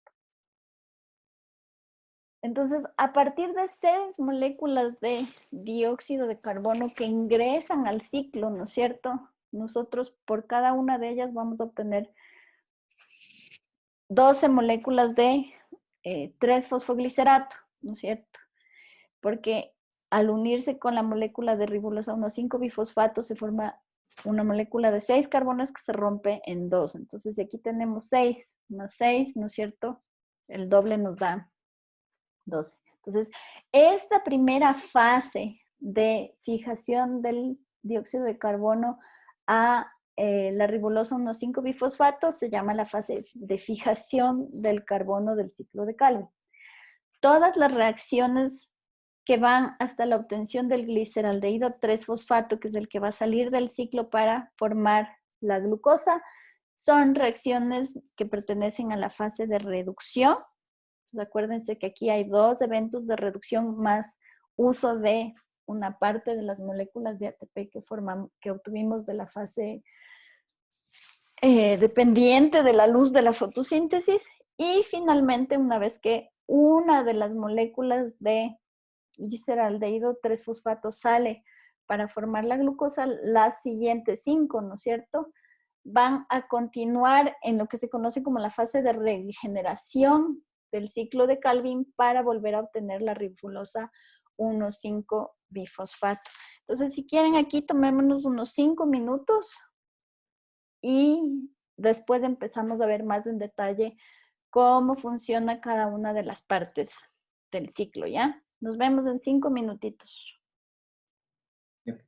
Entonces, a partir de 6 moléculas de dióxido de carbono que ingresan al ciclo, ¿no es cierto?, nosotros por cada una de ellas vamos a obtener 12 moléculas de 3-fosfoglicerato, ¿no es cierto? Porque al unirse con la molécula de ribolosa 1,5-bifosfato se forma una molécula de 6 carbonos que se rompe en 2. Entonces, si aquí tenemos 6 más 6, ¿no es cierto?, el doble nos da 12. Entonces, esta primera fase de fijación del dióxido de carbono a la ribolosa 1,5-bifosfato se llama la fase de fijación del carbono del ciclo de Calvin. Todas las reacciones que van hasta la obtención del gliceraldehído 3-fosfato, que es el que va a salir del ciclo para formar la glucosa. Son reacciones que pertenecen a la fase de reducción. Entonces, acuérdense que aquí hay 2 eventos de reducción más uso de una parte de las moléculas de ATP que obtuvimos de la fase dependiente de la luz de la fotosíntesis. Y finalmente, una vez que una de las moléculas de gliceraldehído 3-fosfato sale para formar la glucosa, las siguientes 5, ¿no es cierto?, van a continuar en lo que se conoce como la fase de regeneración del ciclo de Calvin para volver a obtener la ribofulosa 1,5-bifosfato. Entonces, si quieren aquí, tomémonos unos 5 minutos y después empezamos a ver más en detalle cómo funciona cada una de las partes del ciclo, ¿ya? Nos vemos en 5 minutitos. Yep.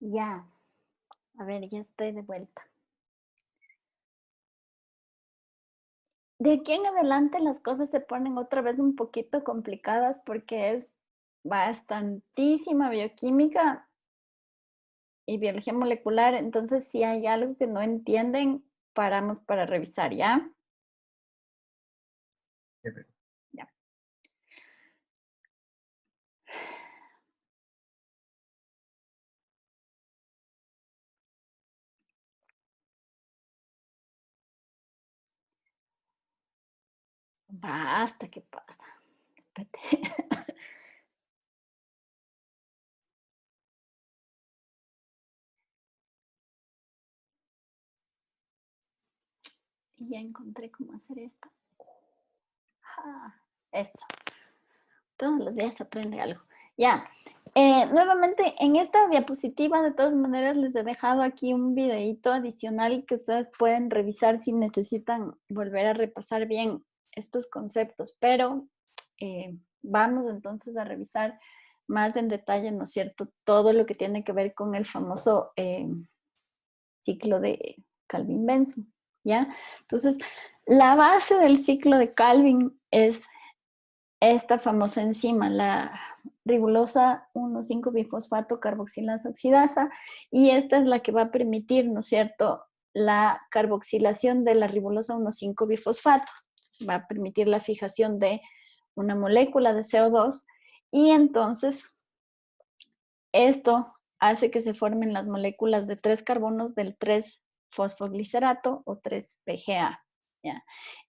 Ya, a ver, ya estoy de vuelta. De aquí en adelante las cosas se ponen otra vez un poquito complicadas porque es bastantísima bioquímica y biología molecular. Entonces, si hay algo que no entienden, paramos para revisar, ¿ya? Ya. Basta, ¿qué pasa? Espérate. Y ya encontré cómo hacer esto. Ah, esto. Todos los días aprende algo. Ya. Nuevamente, en esta diapositiva, de todas maneras, les he dejado aquí un videíto adicional que ustedes pueden revisar si necesitan volver a repasar bien estos conceptos. Pero vamos entonces a revisar más en detalle, ¿no es cierto?, todo lo que tiene que ver con el famoso ciclo de Calvin-Benson, ¿ya? Entonces, la base del ciclo de Calvin es esta famosa enzima, la ribosa 1,5-bifosfato carboxilasa oxidasa, y esta es la que va a permitir, ¿no es cierto?, la carboxilación de la ribosa 1,5-bifosfato. Va a permitir la fijación de una molécula de CO2 y entonces esto hace que se formen las moléculas de 3 carbonos del 3-fosfoglicerato o 3-PGA. ¿Ya?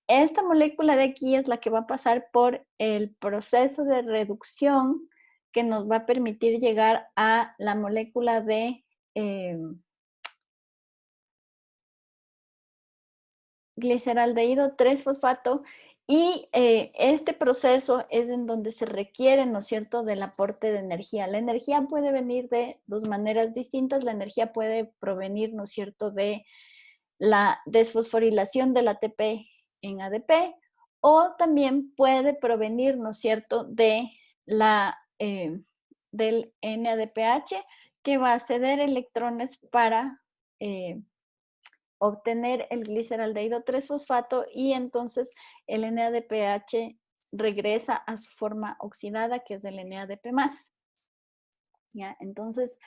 Esta molécula de aquí es la que va a pasar por el proceso de reducción que nos va a permitir llegar a la molécula de gliceraldehído 3-fosfato, y este proceso es en donde se requiere, ¿no es cierto?, del aporte de energía. La energía puede venir de dos maneras distintas. La energía puede provenir, ¿no es cierto?, de la desfosforilación del ATP en ADP, o también puede provenir, ¿no es cierto?, de del NADPH, que va a ceder electrones para obtener el gliceraldehído 3-fosfato, y entonces el NADPH regresa a su forma oxidada, que es el NADP+. ¿Ya? Entonces,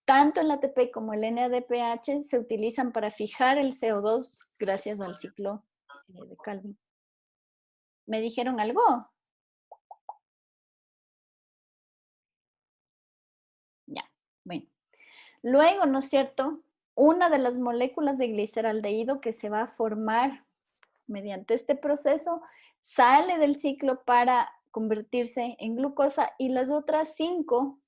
tanto el ATP como el NADPH se utilizan para fijar el CO2 gracias al ciclo de Calvin. ¿Me dijeron algo? Ya, bueno. Luego, ¿no es cierto?, una de las moléculas de gliceraldehído que se va a formar mediante este proceso sale del ciclo para convertirse en glucosa, y las otras 5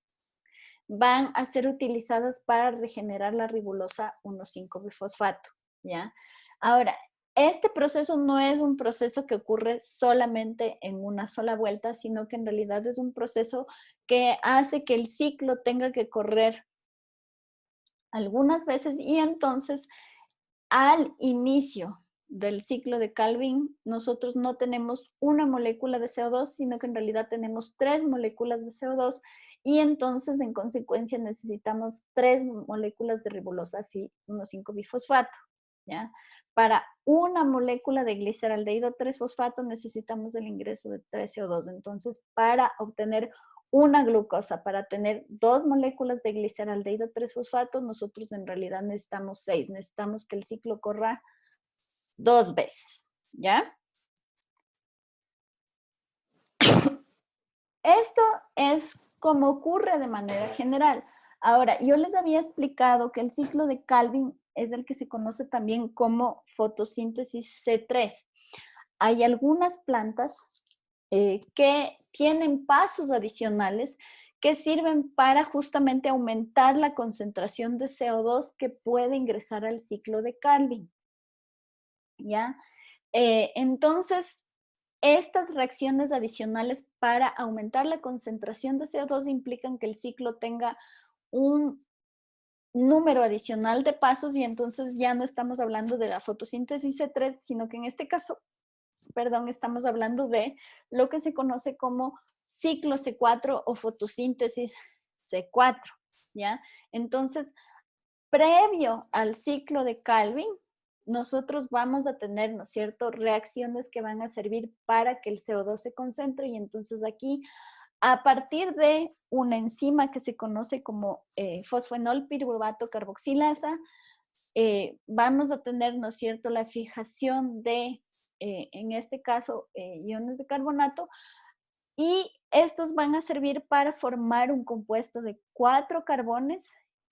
van a ser utilizadas para regenerar la ribosa 1,5-bifosfato, ¿ya? Ahora, este proceso no es un proceso que ocurre solamente en una sola vuelta, sino que en realidad es un proceso que hace que el ciclo tenga que correr algunas veces, y entonces al inicio del ciclo de Calvin nosotros no tenemos una molécula de CO2, sino que en realidad tenemos 3 moléculas de CO2, y entonces en consecuencia necesitamos 3 moléculas de ribosa 1,5-bifosfato, ¿ya? Para una molécula de gliceraldehído 3-fosfato necesitamos el ingreso de 3 CO2. Entonces, para obtener una glucosa, para tener 2 moléculas de gliceraldehído 3-fosfato, nosotros en realidad necesitamos 6. Necesitamos que el ciclo corra 2 veces, ¿ya? Esto es como ocurre de manera general. Ahora, yo les había explicado que el ciclo de Calvin es el que se conoce también como fotosíntesis C3. Hay algunas plantas que tienen pasos adicionales que sirven para justamente aumentar la concentración de CO2 que puede ingresar al ciclo de Calvin, ¿ya? Entonces, estas reacciones adicionales para aumentar la concentración de CO2 implican que el ciclo tenga un número adicional de pasos, y entonces ya no estamos hablando de la fotosíntesis C3, sino que en este caso, perdón, estamos hablando de lo que se conoce como ciclo C4 o fotosíntesis C4, ¿ya? Entonces, previo al ciclo de Calvin, nosotros vamos a tener, ¿no es cierto?, reacciones que van a servir para que el CO2 se concentre, y entonces aquí, a partir de una enzima que se conoce como fosfenol piruvato carboxilasa, vamos a tener, ¿no es cierto?, la fijación de, en este caso, iones de carbonato, y estos van a servir para formar un compuesto de 4 carbones,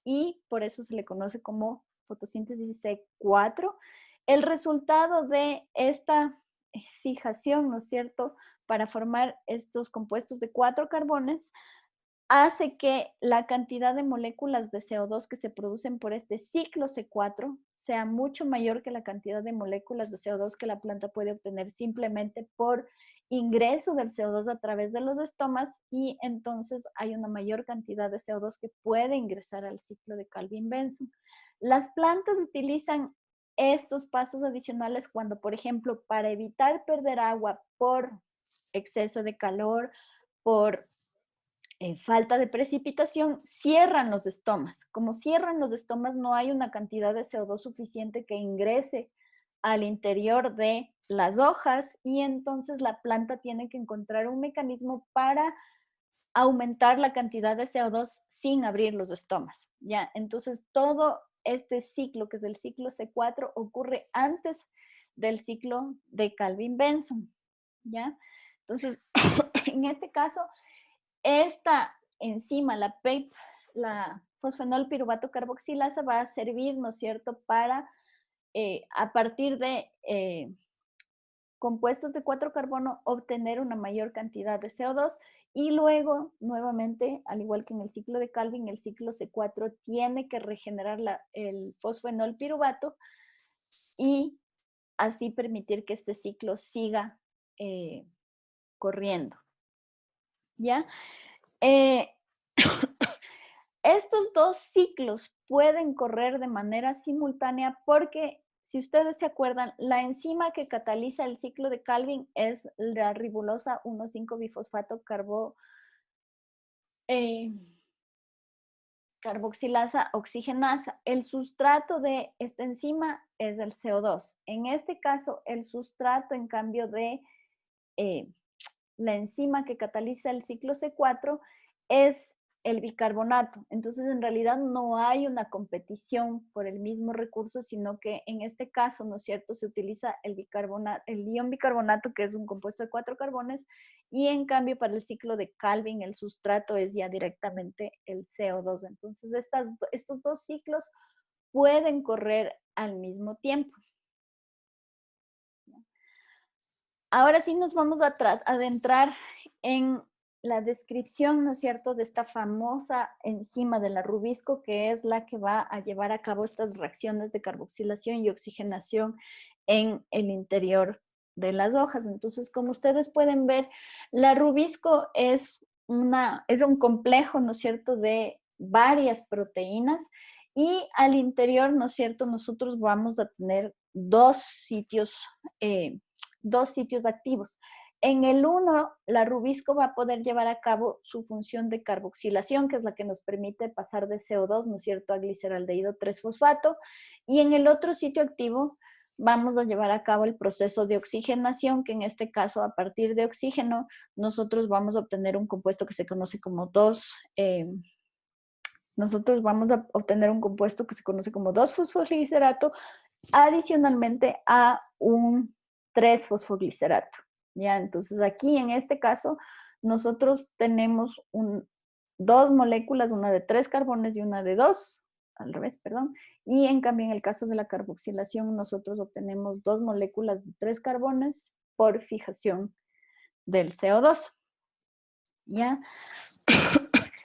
y por eso se le conoce como fotosíntesis C4. El resultado de esta fijación, ¿no es cierto?, para formar estos compuestos de 4 carbones, hace que la cantidad de moléculas de CO2 que se producen por este ciclo C4 sea mucho mayor que la cantidad de moléculas de CO2 que la planta puede obtener simplemente por ingreso del CO2 a través de los estomas, y entonces hay una mayor cantidad de CO2 que puede ingresar al ciclo de Calvin-Benson. Las plantas utilizan estos pasos adicionales cuando, por ejemplo, para evitar perder agua por exceso de calor, por falta de precipitación, cierran los estomas. Como cierran los estomas, no hay una cantidad de CO2 suficiente que ingrese al interior de las hojas, y entonces la planta tiene que encontrar un mecanismo para aumentar la cantidad de CO2 sin abrir los estomas, ¿ya? Entonces, todo este ciclo, que es el ciclo C4, ocurre antes del ciclo de Calvin-Benson, ¿ya? Entonces, en este caso, esta enzima, la fosfenol piruvato carboxilasa, va a servir, ¿no es cierto?, para, a partir de compuestos de 4 carbono, obtener una mayor cantidad de CO2, y luego, nuevamente, al igual que en el ciclo de Calvin, el ciclo C4 tiene que regenerar el fosfenol piruvato, y así permitir que este ciclo siga corriendo, ¿ya? Estos 2 ciclos pueden correr de manera simultánea porque si ustedes se acuerdan, la enzima que cataliza el ciclo de Calvin es la ribolosa 1,5-bifosfato carboxilasa oxigenasa. El sustrato de esta enzima es el CO2. En este caso, el sustrato, en cambio de la enzima que cataliza el ciclo C4, es el bicarbonato. Entonces, en realidad no hay una competición por el mismo recurso, sino que en este caso, ¿no es cierto?, se utiliza el ion bicarbonato, que es un compuesto de 4 carbones, y en cambio para el ciclo de Calvin el sustrato es ya directamente el CO2. Entonces, estos dos ciclos pueden correr al mismo tiempo. Ahora sí nos vamos a adentrar en la descripción, ¿no es cierto?, de esta famosa enzima de la rubisco, que es la que va a llevar a cabo estas reacciones de carboxilación y oxigenación en el interior de las hojas. Entonces, como ustedes pueden ver, la rubisco es un complejo, ¿no es cierto?, de varias proteínas, y al interior, ¿no es cierto?, nosotros vamos a tener dos sitios activos. En el 1, la rubisco va a poder llevar a cabo su función de carboxilación, que es la que nos permite pasar de CO2, ¿no es cierto?, a gliceraldehído 3-fosfato. Y en el otro sitio activo vamos a llevar a cabo el proceso de oxigenación, que en este caso, a partir de oxígeno, nosotros vamos a obtener un compuesto que se conoce como 2-fosfoglicerato, adicionalmente a un 3-fosfoglicerato. ¿Ya? Entonces aquí en este caso nosotros tenemos dos moléculas, una de 3 carbones y una de 2, al revés, perdón, y en cambio en el caso de la carboxilación nosotros obtenemos 2 moléculas de 3 carbones por fijación del CO2. ¿Ya?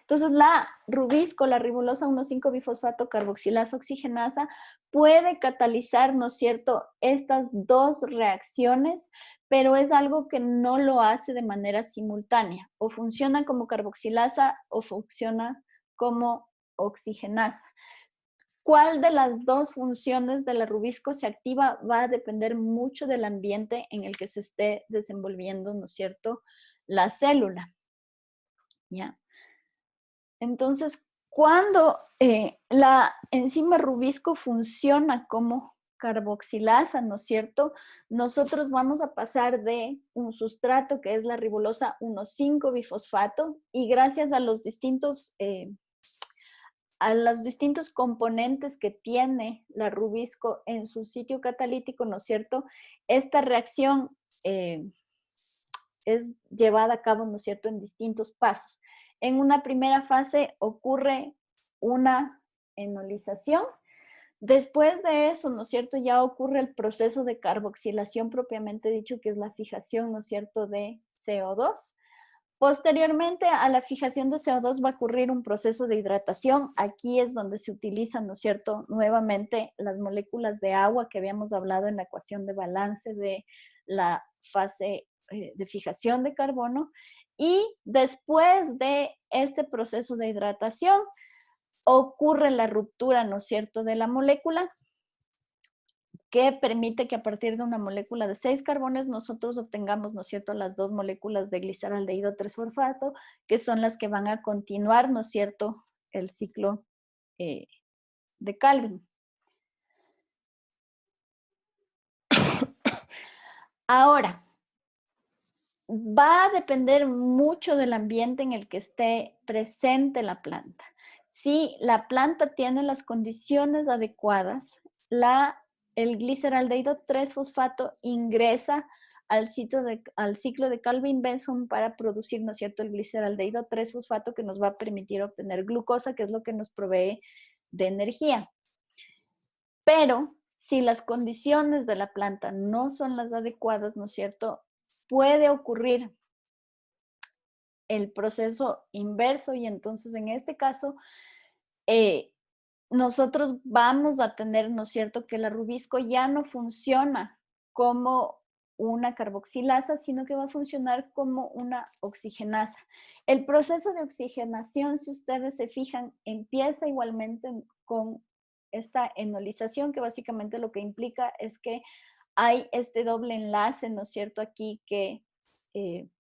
Entonces, la rubisco, la ribolosa 1,5-bifosfato carboxilasa oxigenasa, puede catalizar, ¿no es cierto?, estas dos reacciones, pero es algo que no lo hace de manera simultánea. O funciona como carboxilasa o funciona como oxigenasa. ¿Cuál de las dos funciones de la rubisco se activa? Va a depender mucho del ambiente en el que se esté desenvolviendo, ¿no es cierto?, la célula. ¿Ya? Entonces, cuando la enzima rubisco funciona como carboxilasa, ¿no es cierto?, nosotros vamos a pasar de un sustrato que es la ribolosa 1,5-bifosfato, y gracias a los distintos componentes que tiene la rubisco en su sitio catalítico, ¿no es cierto?, esta reacción es llevada a cabo, ¿no es cierto?, en distintos pasos. En una primera fase ocurre una enolización. Después de eso, ¿no es cierto?, ya ocurre el proceso de carboxilación propiamente dicho, que es la fijación, ¿no es cierto?, de CO2. Posteriormente a la fijación de CO2 va a ocurrir un proceso de hidratación. Aquí es donde se utilizan, ¿no es cierto?, nuevamente las moléculas de agua que habíamos hablado en la ecuación de balance de la fase de fijación de carbono. Y después de este proceso de hidratación ocurre la ruptura, ¿no es cierto?, de la molécula, que permite que a partir de una molécula de 6 carbones nosotros obtengamos, ¿no es cierto?, las 2 moléculas de gliceraldehído 3-fosfato, que son las que van a continuar, ¿no es cierto?, el ciclo de Calvin. Ahora, va a depender mucho del ambiente en el que esté presente la planta. Si la planta tiene las condiciones adecuadas, el gliceraldehído 3-fosfato ingresa al ciclo de Calvin-Benson para producir, ¿no es cierto?, el gliceraldehído 3-fosfato, que nos va a permitir obtener glucosa, que es lo que nos provee de energía. Pero si las condiciones de la planta no son las adecuadas, ¿no es cierto?, puede ocurrir el proceso inverso, y entonces en este caso nosotros vamos a tener, ¿no es cierto?, que la rubisco ya no funciona como una carboxilasa, sino que va a funcionar como una oxigenasa. El proceso de oxigenación, si ustedes se fijan, empieza igualmente con esta enolización, que básicamente lo que implica es que hay este doble enlace, ¿no es cierto?, aquí que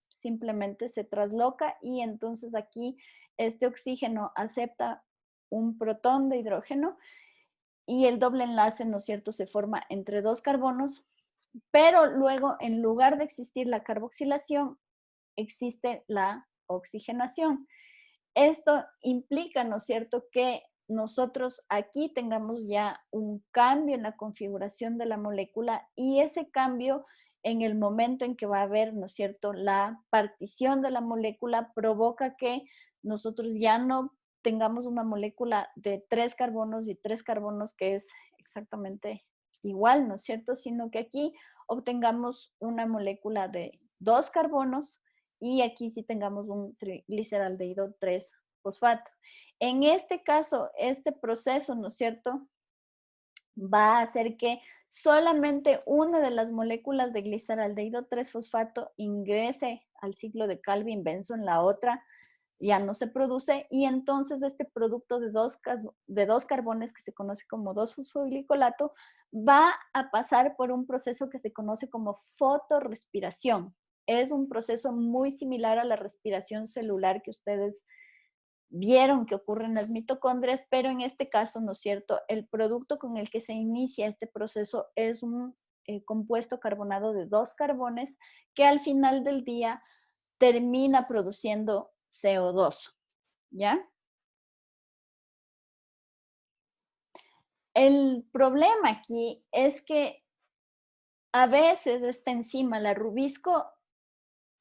simplemente se trasloca y entonces aquí este oxígeno acepta un protón de hidrógeno y el doble enlace, ¿no es cierto?, se forma entre dos carbonos, pero luego en lugar de existir la carboxilación, existe la oxigenación. Esto implica, ¿no es cierto?, que nosotros aquí tengamos ya un cambio en la configuración de la molécula y ese cambio en el momento en que va a haber, ¿no es cierto?, la partición de la molécula provoca que nosotros ya no tengamos una molécula de 3 carbonos y 3 carbonos que es exactamente igual, ¿no es cierto?, sino que aquí obtengamos una molécula de 2 carbonos y aquí sí tengamos un gliceraldehído 3-fosfato. En este caso, este proceso, ¿no es cierto?, va a hacer que solamente una de las moléculas de gliceraldehído 3-fosfato ingrese al ciclo de Calvin-Benson, la otra ya no se produce, y entonces este producto de dos carbones, que se conoce como 2-fosfoglicolato, va a pasar por un proceso que se conoce como fotorrespiración. Es un proceso muy similar a la respiración celular que ustedes vieron que ocurre en las mitocondrias, pero en este caso, ¿no es cierto?, el producto con el que se inicia este proceso es un compuesto carbonado de 2 carbones que al final del día termina produciendo CO2, ¿ya? El problema aquí es que a veces esta enzima, la rubisco,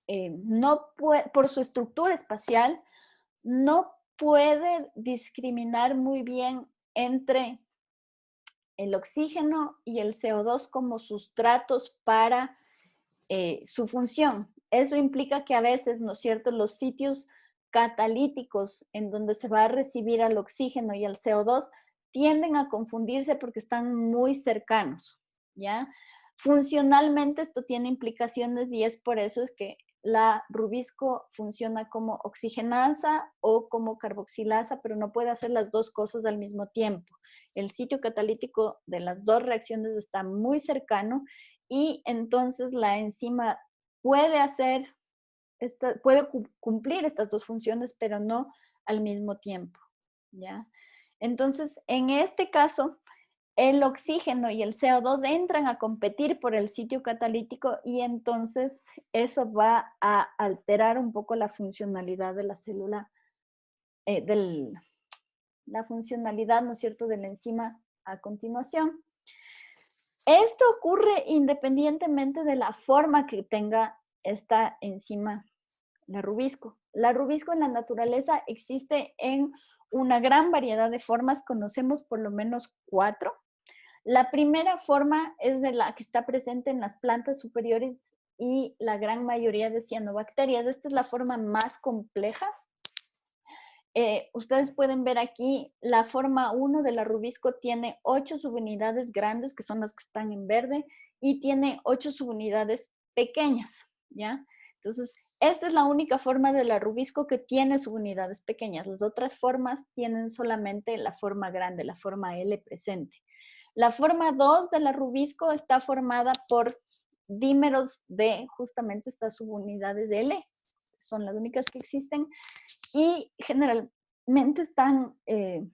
no puede, por su estructura espacial, no puede discriminar muy bien entre el oxígeno y el CO2 como sustratos para su función. Eso implica que a veces, ¿no es cierto?, los sitios catalíticos en donde se va a recibir al oxígeno y al CO2 tienden a confundirse porque están muy cercanos, ¿ya? Funcionalmente esto tiene implicaciones y es por eso es que la rubisco funciona como oxigenasa o como carboxilasa, pero no puede hacer las dos cosas al mismo tiempo. El sitio catalítico de las dos reacciones está muy cercano y entonces la enzima puede puede cumplir estas dos funciones, pero no al mismo tiempo, ¿ya? Entonces, en este caso, el oxígeno y el CO2 entran a competir por el sitio catalítico y entonces eso va a alterar un poco la funcionalidad de la célula, la funcionalidad, ¿no es cierto?, de la enzima a continuación. Esto ocurre independientemente de la forma que tenga esta enzima, la rubisco. La rubisco en la naturaleza existe en una gran variedad de formas, conocemos por lo menos 4. La primera forma es de la que está presente en las plantas superiores y la gran mayoría de cianobacterias. Esta es la forma más compleja. Ustedes pueden ver aquí, la forma 1 de la rubisco tiene 8 subunidades grandes, que son las que están en verde, y tiene 8 subunidades pequeñas, ¿ya? Entonces, esta es la única forma de la rubisco que tiene subunidades pequeñas. Las otras formas tienen solamente la forma grande, la forma L presente. La forma 2 de la rubisco está formada por dímeros de justamente estas subunidades de L, son las únicas que existen, y generalmente se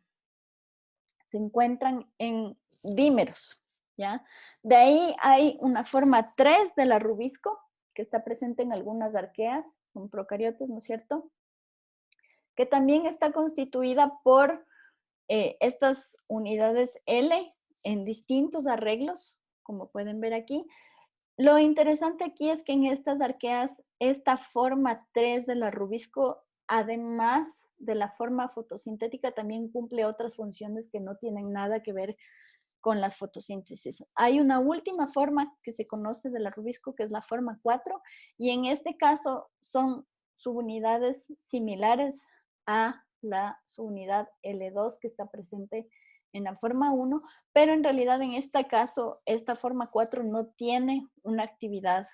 encuentran en dímeros, ¿ya? De ahí hay una forma 3 de la rubisco, que está presente en algunas arqueas, son procariotas, ¿no es cierto?, que también está constituida por estas unidades L en distintos arreglos, como pueden ver aquí. Lo interesante aquí es que en estas arqueas, esta forma 3 de la rubisco, además de la forma fotosintética, también cumple otras funciones que no tienen nada que ver con las fotosíntesis. Hay una última forma que se conoce de la rubisco, que es la forma 4, y en este caso son subunidades similares a la subunidad L2 que está presente en la forma 1, pero en realidad en este caso, esta forma 4 no tiene una actividad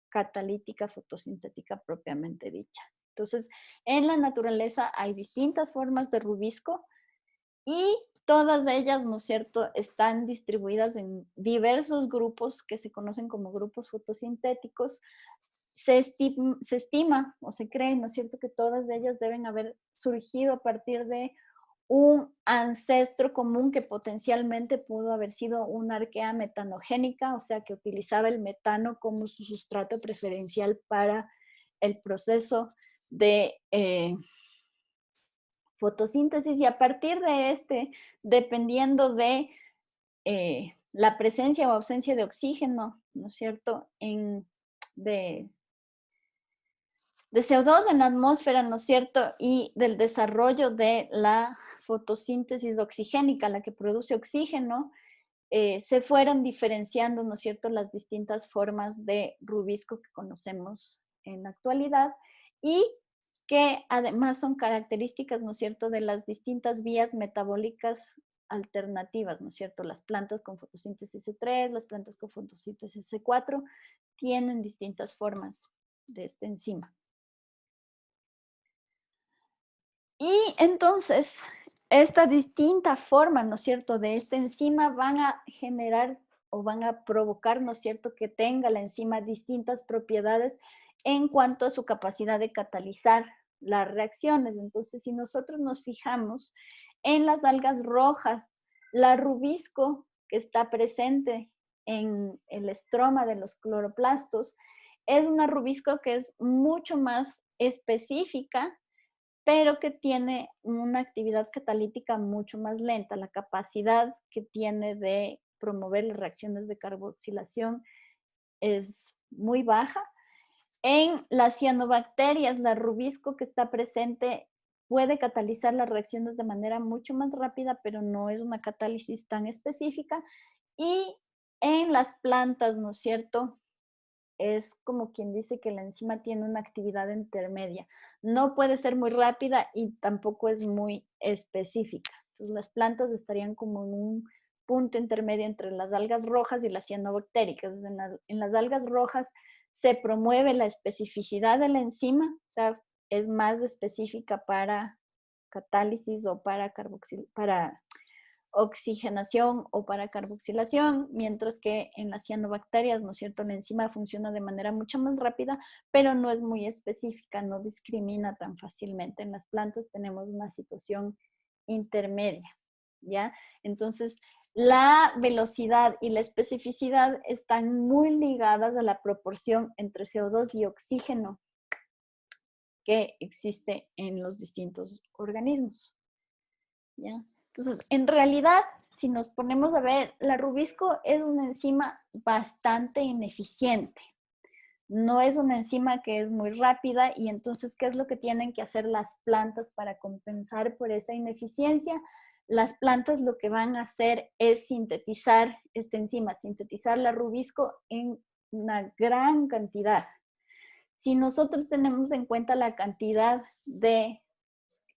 catalítica fotosintética propiamente dicha. Entonces, en la naturaleza hay distintas formas de rubisco y todas ellas, ¿no es cierto?, están distribuidas en diversos grupos que se conocen como grupos fotosintéticos. Se estima o se cree, ¿no es cierto?, que todas ellas deben haber surgido a partir de un ancestro común que potencialmente pudo haber sido una arquea metanogénica, o sea, que utilizaba el metano como su sustrato preferencial para el proceso de fotosíntesis, y a partir de dependiendo de la presencia o ausencia de oxígeno, ¿no es cierto?, de CO2 en la atmósfera, ¿no es cierto?, y del desarrollo de la fotosíntesis oxigénica, la que produce oxígeno, se fueron diferenciando, ¿no es cierto?, las distintas formas de rubisco que conocemos en la actualidad y que además son características, ¿no es cierto?, de las distintas vías metabólicas alternativas, ¿no es cierto? Las plantas con fotosíntesis C3, las plantas con fotosíntesis C4 tienen distintas formas de esta enzima. Y entonces, esta distinta forma, ¿no es cierto?, de esta enzima van a generar o van a provocar, ¿no es cierto?, que tenga la enzima distintas propiedades en cuanto a su capacidad de catalizar las reacciones. Entonces, si nosotros nos fijamos en las algas rojas, la rubisco que está presente en el estroma de los cloroplastos es una rubisco que es mucho más específica, pero que tiene una actividad catalítica mucho más lenta. La capacidad que tiene de promover las reacciones de carboxilación es muy baja. En las cianobacterias, la rubisco que está presente puede catalizar las reacciones de manera mucho más rápida, pero no es una catálisis tan específica. Y en las plantas, ¿no es cierto?, es como quien dice que la enzima tiene una actividad intermedia. No puede ser muy rápida y tampoco es muy específica. Entonces, las plantas estarían como en un punto intermedio entre las algas rojas y las cianobactéricas. En las algas rojas se promueve la especificidad de la enzima, o sea, es más específica para catálisis o para oxigenación o para carboxilación, mientras que en las cianobacterias, ¿no es cierto?, la enzima funciona de manera mucho más rápida, pero no es muy específica, no discrimina tan fácilmente. En las plantas tenemos una situación intermedia, ¿ya? Entonces, la velocidad y la especificidad están muy ligadas a la proporción entre CO2 y oxígeno que existe en los distintos organismos, ¿ya? Entonces, en realidad, si nos ponemos a ver, la rubisco es una enzima bastante ineficiente. No es una enzima que es muy rápida y entonces, ¿qué es lo que tienen que hacer las plantas para compensar por esa ineficiencia? Las plantas lo que van a hacer es sintetizar esta enzima, sintetizar la rubisco en una gran cantidad. Si nosotros tenemos en cuenta la cantidad de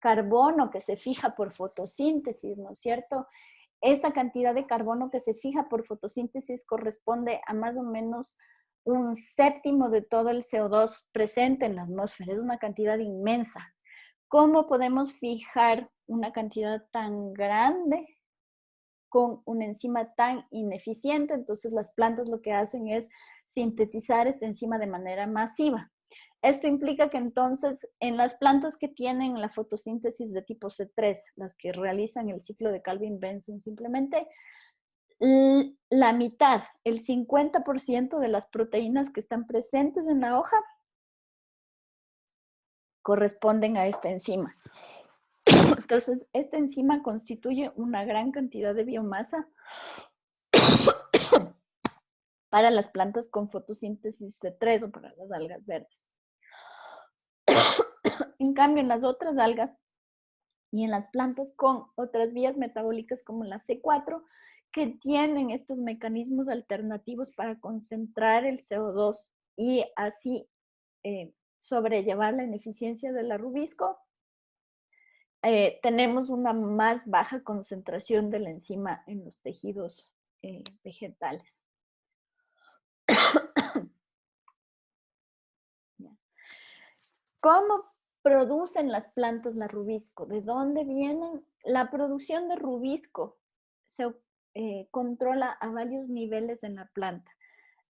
carbono que se fija por fotosíntesis, ¿no es cierto? Esta cantidad de carbono que se fija por fotosíntesis corresponde a más o menos un séptimo de todo el CO2 presente en la atmósfera. Es una cantidad inmensa. ¿Cómo podemos fijar una cantidad tan grande con una enzima tan ineficiente? Entonces las plantas lo que hacen es sintetizar esta enzima de manera masiva. Esto implica que entonces en las plantas que tienen la fotosíntesis de tipo C3, las que realizan el ciclo de Calvin-Benson simplemente, la mitad, el 50% de las proteínas que están presentes en la hoja corresponden a esta enzima. Entonces, esta enzima constituye una gran cantidad de biomasa para las plantas con fotosíntesis C3 o para las algas verdes. En cambio, en las otras algas y en las plantas con otras vías metabólicas como la C4, que tienen estos mecanismos alternativos para concentrar el CO2 y así sobrellevar la ineficiencia de la rubisco, tenemos una más baja concentración de la enzima en los tejidos vegetales. ¿Cómo producen las plantas la rubisco? ¿De dónde vienen? La producción de rubisco se controla a varios niveles en la planta.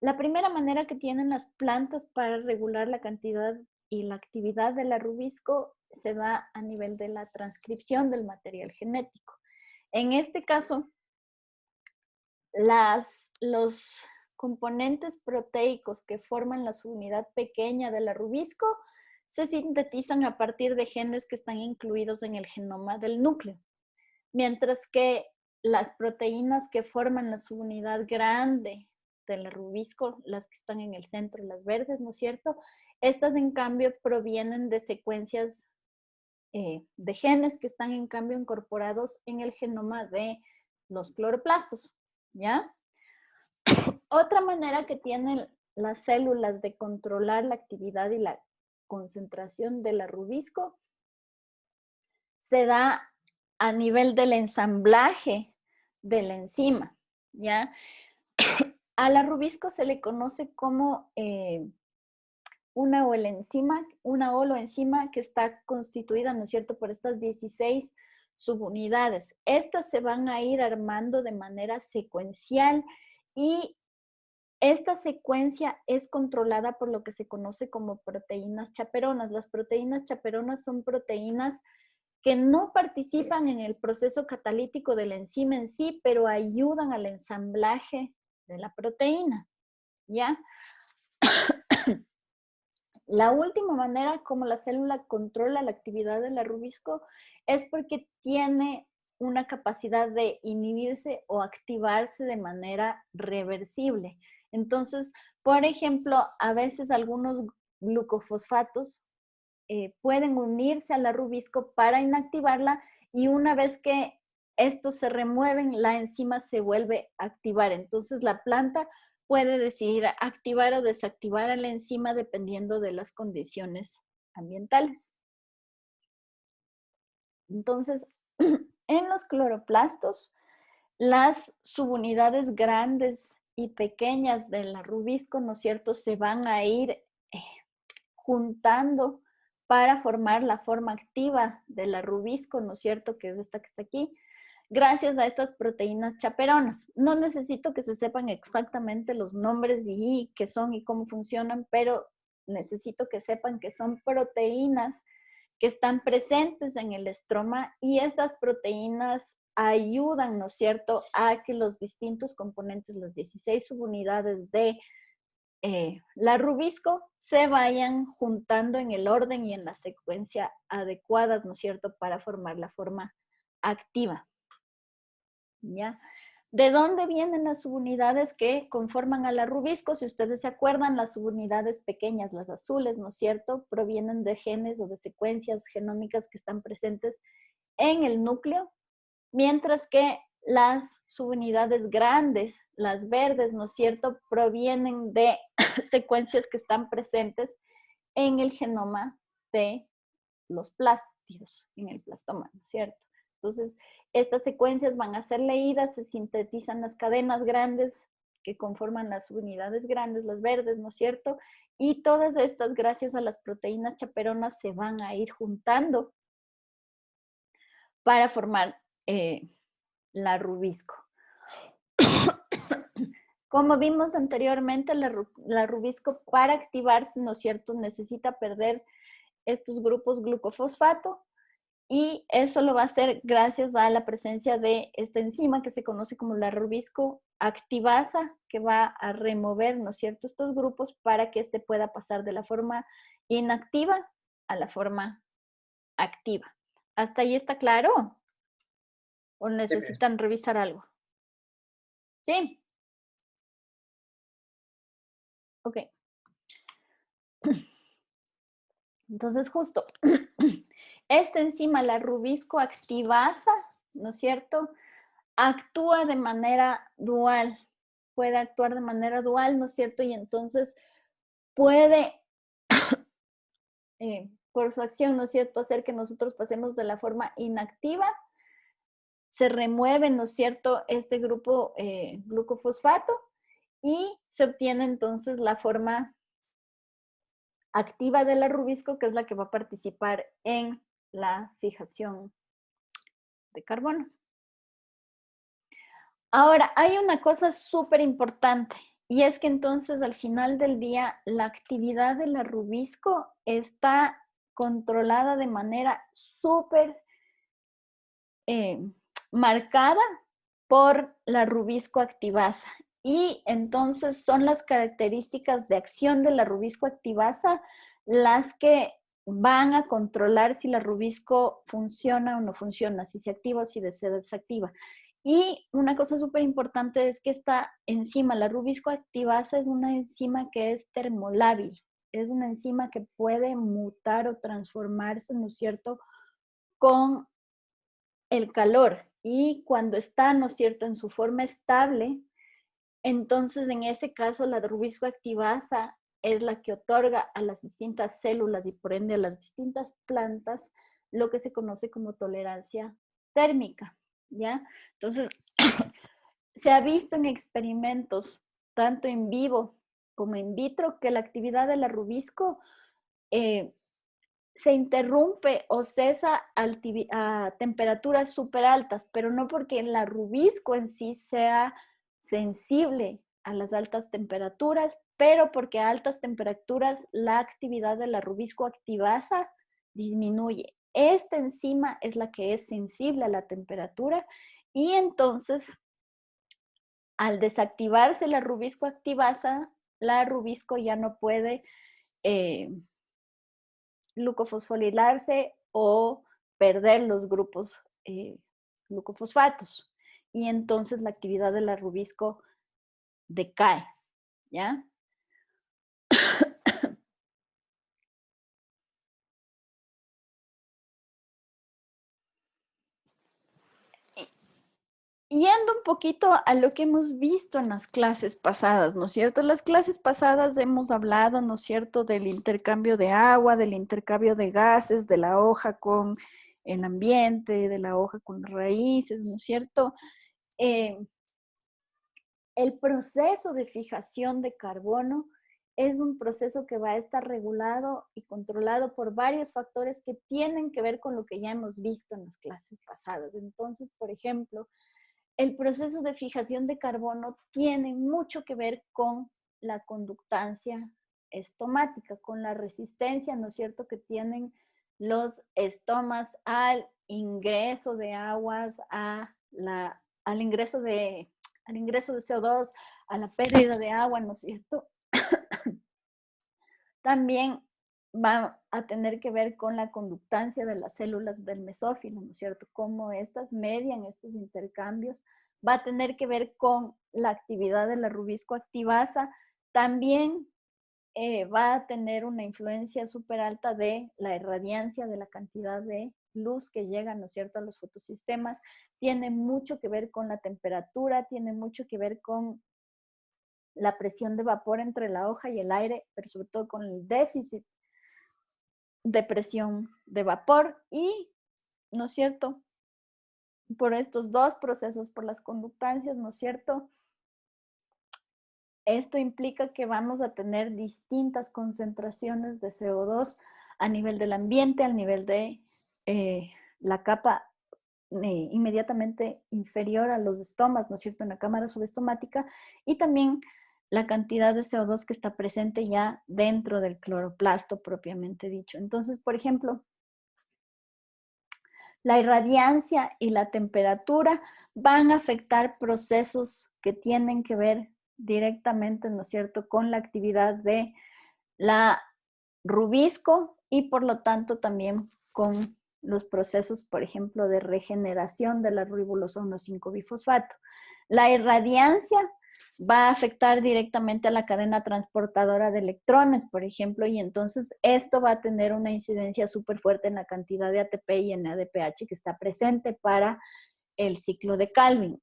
La primera manera que tienen las plantas para regular la cantidad y la actividad de la rubisco se da a nivel de la transcripción del material genético. En este caso, los componentes proteicos que forman la subunidad pequeña de la rubisco se sintetizan a partir de genes que están incluidos en el genoma del núcleo, mientras que las proteínas que forman la subunidad grande de la rubisco, las que están en el centro, las verdes, ¿no es cierto? Estas, en cambio, provienen de secuencias de genes que están, en cambio, incorporados en el genoma de los cloroplastos, ¿ya? Otra manera que tienen las células de controlar la actividad y la concentración de la rubisco se da a nivel del ensamblaje de la enzima, ¿ya? A la rubisco se le conoce como una holoenzima que está constituida, ¿no es cierto?, por estas 16 subunidades. Estas se van a ir armando de manera secuencial y esta secuencia es controlada por lo que se conoce como proteínas chaperonas. Las proteínas chaperonas son proteínas que no participan en el proceso catalítico de la enzima en sí, pero ayudan al ensamblaje de la proteína, ¿ya? La última manera como la célula controla la actividad de la rubisco es porque tiene una capacidad de inhibirse o activarse de manera reversible. Entonces, por ejemplo, a veces algunos glucofosfatos pueden unirse a la rubisco para inactivarla y una vez que estos se remueven, la enzima se vuelve a activar. Entonces, la planta puede decidir activar o desactivar a la enzima dependiendo de las condiciones ambientales. Entonces, en los cloroplastos, las subunidades grandes y pequeñas de la rubisco, ¿no es cierto?, se van a ir juntando para formar la forma activa de la rubisco, ¿no es cierto?, que es esta que está aquí, gracias a estas proteínas chaperonas. No necesito que se sepan exactamente los nombres y qué son y cómo funcionan, pero necesito que sepan que son proteínas que están presentes en el estroma y estas proteínas ayudan, ¿no es cierto?, a que los distintos componentes, las 16 subunidades de la rubisco se vayan juntando en el orden y en la secuencia adecuadas, ¿no es cierto?, para formar la forma activa. ¿Ya? ¿De dónde vienen las subunidades que conforman a la rubisco? Si ustedes se acuerdan, las subunidades pequeñas, las azules, ¿no es cierto?, provienen de genes o de secuencias genómicas que están presentes en el núcleo, mientras que las subunidades grandes, las verdes, ¿no es cierto?, provienen de secuencias que están presentes en el genoma de los plástidos, en el plastoma, ¿no es cierto? Entonces, estas secuencias van a ser leídas, se sintetizan las cadenas grandes que conforman las subunidades grandes, las verdes, ¿no es cierto? Y todas estas, gracias a las proteínas chaperonas, se van a ir juntando para formar la rubisco. Como vimos anteriormente, la rubisco para activarse, ¿no es cierto?, necesita perder estos grupos glucofosfato y eso lo va a hacer gracias a la presencia de esta enzima que se conoce como la rubisco activasa, que va a remover, ¿no es cierto?, estos grupos para que este pueda pasar de la forma inactiva a la forma activa. ¿Hasta ahí está claro? ¿O necesitan revisar algo? ¿Sí? Ok. Entonces, justo, esta enzima, la rubisco activasa, ¿no es cierto?, actúa de manera dual, puede actuar de manera dual, ¿no es cierto?, y entonces puede, por su acción, ¿no es cierto?, hacer que nosotros pasemos de la forma inactiva, se remueve, ¿no es cierto?, este grupo glucofosfato y se obtiene entonces la forma activa de la rubisco, que es la que va a participar en la fijación de carbono. Ahora, hay una cosa súper importante, y es que entonces al final del día la actividad de la rubisco está controlada de manera súper marcada por la rubisco activasa. Y entonces son las características de acción de la rubisco activasa las que van a controlar si la rubisco funciona o no funciona, si se activa o si se desactiva. Y una cosa súper importante es que esta enzima, la rubisco activasa, es una enzima que es termolábil. Es una enzima que puede mutar o transformarse, ¿no es cierto?, con el calor. Y cuando está, ¿no es cierto?, en su forma estable, entonces en ese caso la rubisco activasa es la que otorga a las distintas células y por ende a las distintas plantas lo que se conoce como tolerancia térmica, ¿ya? Entonces, se ha visto en experimentos, tanto en vivo como in vitro, que la actividad de la rubisco se interrumpe o cesa a temperaturas súper altas, pero no porque la rubisco en sí sea sensible a las altas temperaturas, pero porque a altas temperaturas la actividad de la rubisco activasa disminuye. Esta enzima es la que es sensible a la temperatura y entonces al desactivarse la rubisco activasa, la rubisco ya no puede glucofosforilarse o perder los grupos glucofosfatos. Y entonces la actividad de la rubisco decae, ¿ya? Yendo un poquito a lo que hemos visto en las clases pasadas, ¿no es cierto? Las clases pasadas hemos hablado, ¿no es cierto?, del intercambio de agua, del intercambio de gases, de la hoja con el ambiente, de la hoja con las raíces, ¿no es cierto? El proceso de fijación de carbono es un proceso que va a estar regulado y controlado por varios factores que tienen que ver con lo que ya hemos visto en las clases pasadas. Entonces, por ejemplo, el proceso de fijación de carbono tiene mucho que ver con la conductancia estomática, con la resistencia, ¿no es cierto?, que tienen los estomas al ingreso de aguas, al ingreso de CO2, a la pérdida de agua, ¿no es cierto? También va a tener que ver con la conductancia de las células del mesófilo, ¿no es cierto? Cómo estas median estos intercambios. Va a tener que ver con la actividad de la rubisco activasa. También va a tener una influencia súper alta de la irradiancia, de la cantidad de luz que llega, ¿no es cierto?, a los fotosistemas. Tiene mucho que ver con la temperatura, tiene mucho que ver con la presión de vapor entre la hoja y el aire, pero sobre todo con el déficit de presión de vapor y, ¿no es cierto?, por estos dos procesos, por las conductancias, ¿no es cierto?, esto implica que vamos a tener distintas concentraciones de CO2 a nivel del ambiente, al nivel de la capa inmediatamente inferior a los estomas, ¿no es cierto?, en la cámara subestomática, y también la cantidad de CO2 que está presente ya dentro del cloroplasto propiamente dicho. Entonces, por ejemplo, la irradiancia y la temperatura van a afectar procesos que tienen que ver directamente, ¿no es cierto?, con la actividad de la rubisco y por lo tanto también con los procesos, por ejemplo, de regeneración de la ribosomo 5-bifosfato. La irradiancia va a afectar directamente a la cadena transportadora de electrones, por ejemplo, y entonces esto va a tener una incidencia súper fuerte en la cantidad de ATP y NADPH que está presente para el ciclo de Calvin.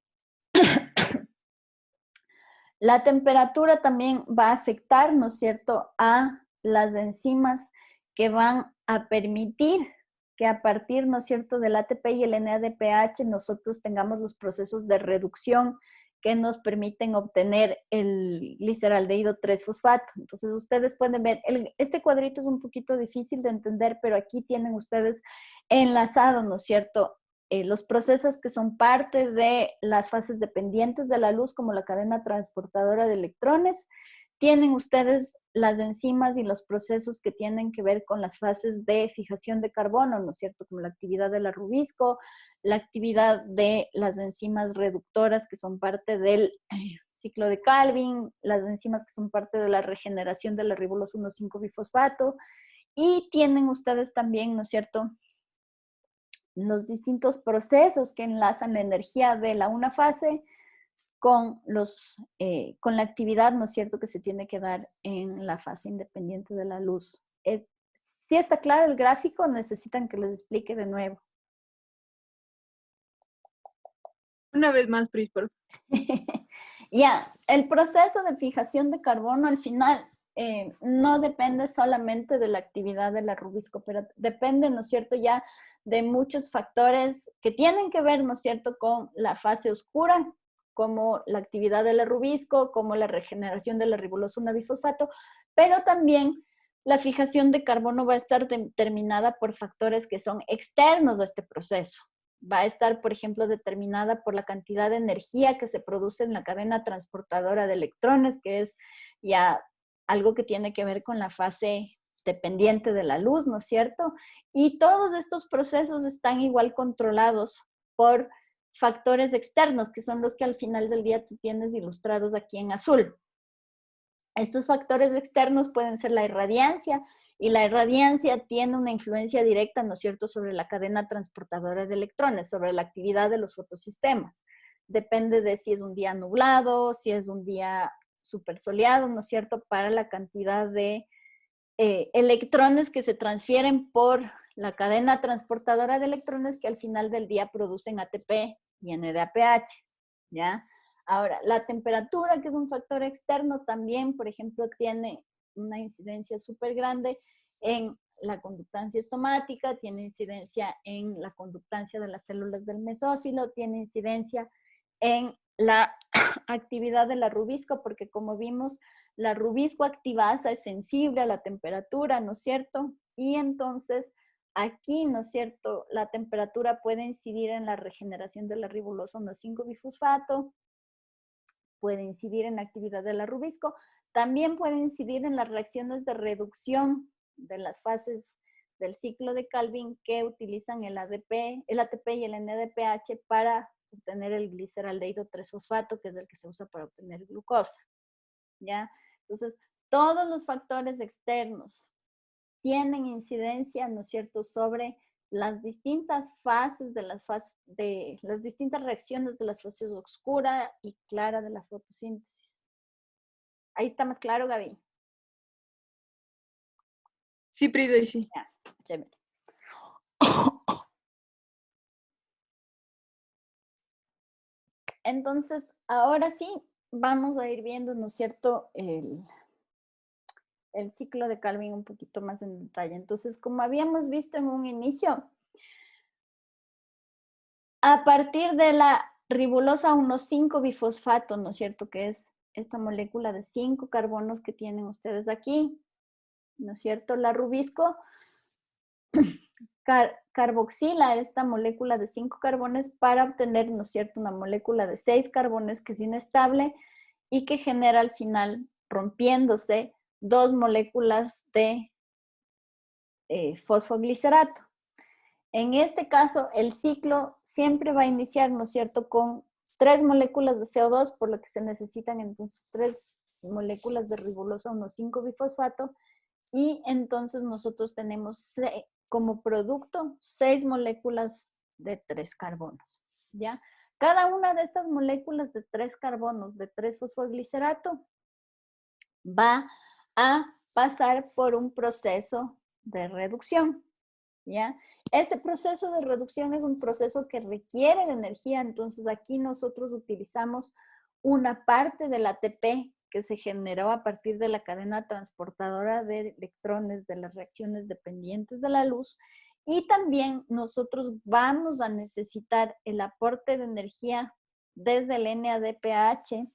La temperatura también va a afectar, ¿no es cierto?, a las enzimas que van a permitir que a partir, ¿no es cierto?, del ATP y el NADPH nosotros tengamos los procesos de reducción que nos permiten obtener el gliceraldehído 3-fosfato. Entonces ustedes pueden ver, este cuadrito es un poquito difícil de entender, pero aquí tienen ustedes enlazado, ¿no es cierto?, los procesos que son parte de las fases dependientes de la luz, como la cadena transportadora de electrones. Tienen ustedes las enzimas y los procesos que tienen que ver con las fases de fijación de carbono, ¿no es cierto?, como la actividad de la rubisco, la actividad de las enzimas reductoras que son parte del ciclo de Calvin, las enzimas que son parte de la regeneración de la ribolosa 1,5-bifosfato, y tienen ustedes también, ¿no es cierto?, los distintos procesos que enlazan la energía de una fase con la actividad, ¿no es cierto?, que se tiene que dar en la fase independiente de la luz. Si está claro el gráfico, necesitan que les explique de nuevo. Una vez más, Pris, por favor. Ya, el proceso de fijación de carbono al final no depende solamente de la actividad de la rubisco, pero depende, ¿no es cierto?, ya de muchos factores que tienen que ver, ¿no es cierto?, con la fase oscura, como la actividad de la rubisco, como la regeneración de la ribolosa 1-bifosfato, pero también la fijación de carbono va a estar determinada por factores que son externos a este proceso. Va a estar, por ejemplo, determinada por la cantidad de energía que se produce en la cadena transportadora de electrones, que es ya algo que tiene que ver con la fase dependiente de la luz, ¿no es cierto? Y todos estos procesos están igual controlados por factores externos, que son los que al final del día tú tienes ilustrados aquí en azul. Estos factores externos pueden ser la irradiancia, y la irradiancia tiene una influencia directa, ¿no es cierto?, sobre la cadena transportadora de electrones, sobre la actividad de los fotosistemas. Depende de si es un día nublado, si es un día súper soleado, ¿no es cierto?, para la cantidad de electrones que se transfieren por la cadena transportadora de electrones que al final del día producen ATP y NADPH, ¿ya? Ahora, la temperatura, que es un factor externo, también, por ejemplo, tiene una incidencia súper grande en la conductancia estomática, tiene incidencia en la conductancia de las células del mesófilo, tiene incidencia en la actividad de la rubisco, porque como vimos, la rubisco activasa es sensible a la temperatura, ¿no es cierto? Y entonces aquí, ¿no es cierto?, la temperatura puede incidir en la regeneración de la ribolosa 1,5-bifosfato, puede incidir en la actividad de la rubisco, también puede incidir en las reacciones de reducción de las fases del ciclo de Calvin que utilizan el ATP y el NADPH para obtener el gliceraldehído 3-fosfato, que es el que se usa para obtener glucosa, ¿ya? Entonces, todos los factores externos tienen incidencia, ¿no es cierto?, sobre las distintas fases de las distintas reacciones de las fases oscura y clara de la fotosíntesis. Ahí está más claro, Gaby. Sí, Pris, ahí sí. Ya, chévere. Entonces, ahora sí, vamos a ir viendo, ¿no es cierto?, el ciclo de Calvin un poquito más en detalle. Entonces, como habíamos visto en un inicio, a partir de la ribolosa 1,5-bifosfato, ¿no es cierto?, que es esta molécula de 5 carbonos que tienen ustedes aquí, ¿no es cierto? La rubisco carboxila esta molécula de 5 carbones para obtener, ¿no es cierto?, una molécula de 6 carbones que es inestable y que genera al final, rompiéndose, 2 moléculas de fosfoglicerato. En este caso, el ciclo siempre va a iniciar, ¿no es cierto?, con 3 moléculas de CO2, por lo que se necesitan entonces 3 moléculas de ribolosa 1,5-bifosfato, y entonces nosotros tenemos como producto 6 moléculas de 3 carbonos, ¿ya? Cada una de estas moléculas de 3 carbonos de 3-fosfoglicerato va a pasar por un proceso de reducción, ¿ya? Este proceso de reducción es un proceso que requiere de energía, entonces aquí nosotros utilizamos una parte del ATP que se generó a partir de la cadena transportadora de electrones de las reacciones dependientes de la luz, y también nosotros vamos a necesitar el aporte de energía desde el NADPH,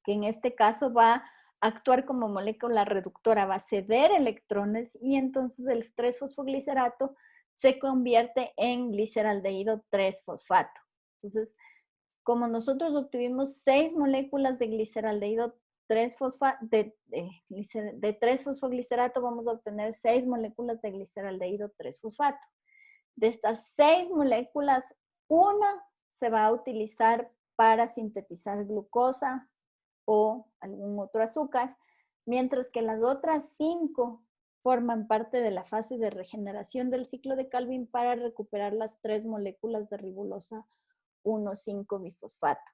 que en este caso va a actuar como molécula reductora, va a ceder electrones y entonces el 3-fosfoglicerato se convierte en gliceraldehído 3-fosfato. Entonces, como nosotros obtuvimos 6 moléculas de gliceraldehído 3-fosfato, de 3-fosfoglicerato, vamos a obtener 6 moléculas de gliceraldehído 3-fosfato. De estas 6 moléculas, una se va a utilizar para sintetizar glucosa o algún otro azúcar, mientras que las otras 5 forman parte de la fase de regeneración del ciclo de Calvin para recuperar las 3 moléculas de ribolosa 1,5-bifosfato.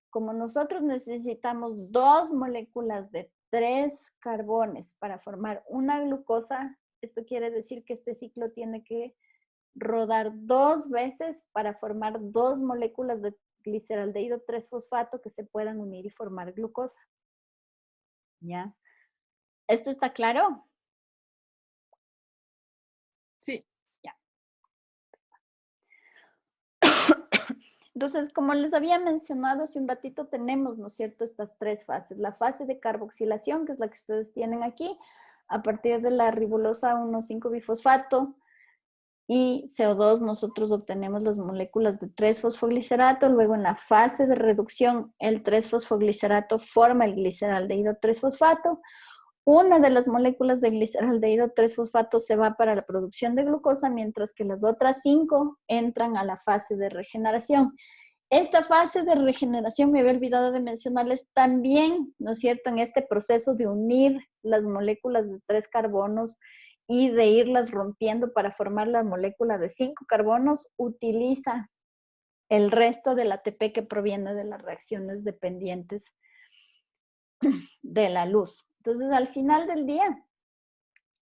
Como nosotros necesitamos 2 moléculas de 3 carbones para formar una glucosa, esto quiere decir que este ciclo tiene que rodar 2 veces para formar 2 moléculas de gliceraldehído 3-fosfato que se puedan unir y formar glucosa. ¿Ya? ¿Esto está claro? Sí. Ya. Entonces, como les había mencionado hace un ratito, tenemos, ¿no es cierto?, estas 3 fases. La fase de carboxilación, que es la que ustedes tienen aquí, a partir de la ribolosa 1,5-bifosfato y CO2, nosotros obtenemos las moléculas de 3-fosfoglicerato. Luego, en la fase de reducción, el 3-fosfoglicerato forma el gliceraldehído 3-fosfato. Una de las moléculas de gliceraldehído 3-fosfato se va para la producción de glucosa, mientras que las otras 5 entran a la fase de regeneración. Esta fase de regeneración, me había olvidado de mencionarles también, ¿no es cierto?, en este proceso de unir las moléculas de 3 carbonos y de irlas rompiendo para formar la molécula de 5 carbonos, utiliza el resto del ATP que proviene de las reacciones dependientes de la luz. Entonces, al final del día,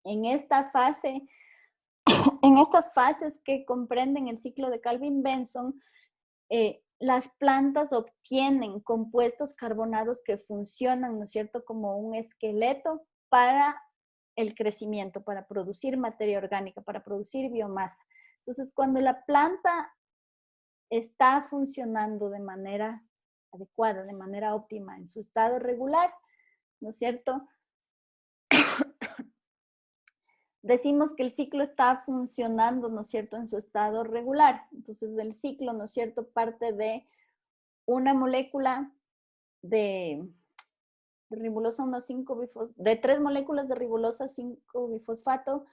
en esta fase, en estas fases que comprenden el ciclo de Calvin-Benson, las plantas obtienen compuestos carbonados que funcionan, ¿no es cierto?, como un esqueleto para el crecimiento, para producir materia orgánica, para producir biomasa. Entonces, cuando la planta está funcionando de manera adecuada, de manera óptima, en su estado regular, ¿no es cierto?, decimos que el ciclo está funcionando, ¿no es cierto?, en su estado regular. Entonces, el ciclo, ¿no es cierto?, parte de una molécula de ribolosa 1,5-bifosfato, de 3 moléculas de ribolosa 5-bifosfato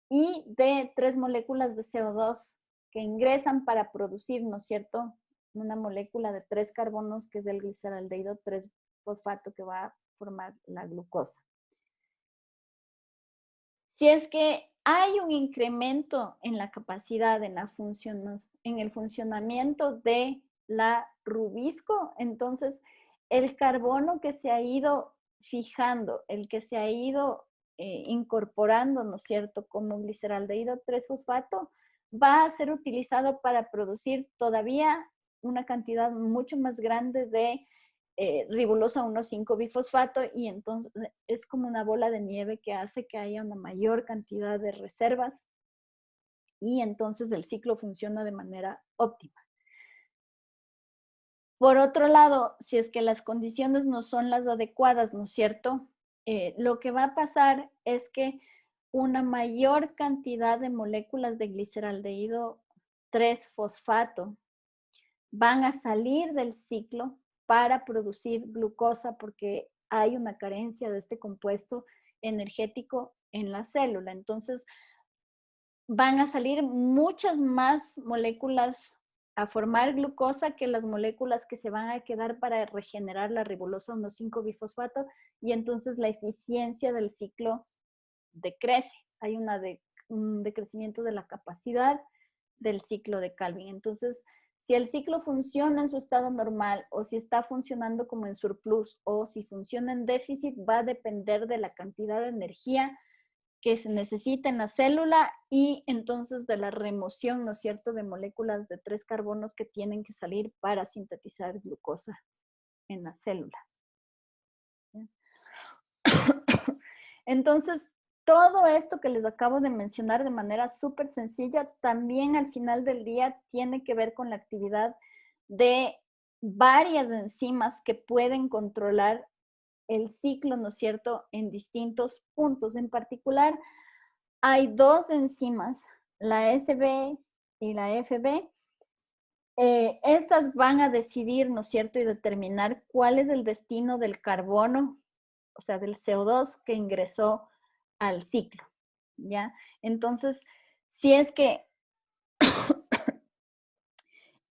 y de 3 moléculas de CO2 que ingresan para producir, ¿no es cierto?, una molécula de 3 carbonos que es el gliceraldehído 3-fosfato que va a formar la glucosa. Si es que hay un incremento en la capacidad, en el funcionamiento de la rubisco, entonces el carbono que se ha ido fijando, el que se ha ido incorporando, ¿no es cierto?, como gliceraldehído 3-fosfato, va a ser utilizado para producir todavía una cantidad mucho más grande de ribolosa 1,5-bifosfato y entonces es como una bola de nieve que hace que haya una mayor cantidad de reservas y entonces el ciclo funciona de manera óptima. Por otro lado, si es que las condiciones no son las adecuadas, ¿no es cierto?, lo que va a pasar es que una mayor cantidad de moléculas de gliceraldehído 3-fosfato van a salir del ciclo para producir glucosa porque hay una carencia de este compuesto energético en la célula. Entonces, van a salir muchas más moléculas a formar glucosa que las moléculas que se van a quedar para regenerar la ribolosa 1,5-bifosfato y entonces la eficiencia del ciclo decrece. Hay un decrecimiento de la capacidad del ciclo de Calvin. Entonces, si el ciclo funciona en su estado normal o si está funcionando como en surplus o si funciona en déficit, va a depender de la cantidad de energía que se necesita en la célula y entonces de la remoción, ¿no es cierto?, de moléculas de 3 carbonos que tienen que salir para sintetizar glucosa en la célula. Entonces, todo esto que les acabo de mencionar de manera súper sencilla, también al final del día tiene que ver con la actividad de varias enzimas que pueden controlar el ciclo, ¿no es cierto?, en distintos puntos. En particular, hay dos enzimas, la SB y la FB. Estas van a decidir, ¿no es cierto?, y determinar cuál es el destino del carbono, o sea, del CO2 que ingresó al ciclo, ¿ya? Entonces, si es que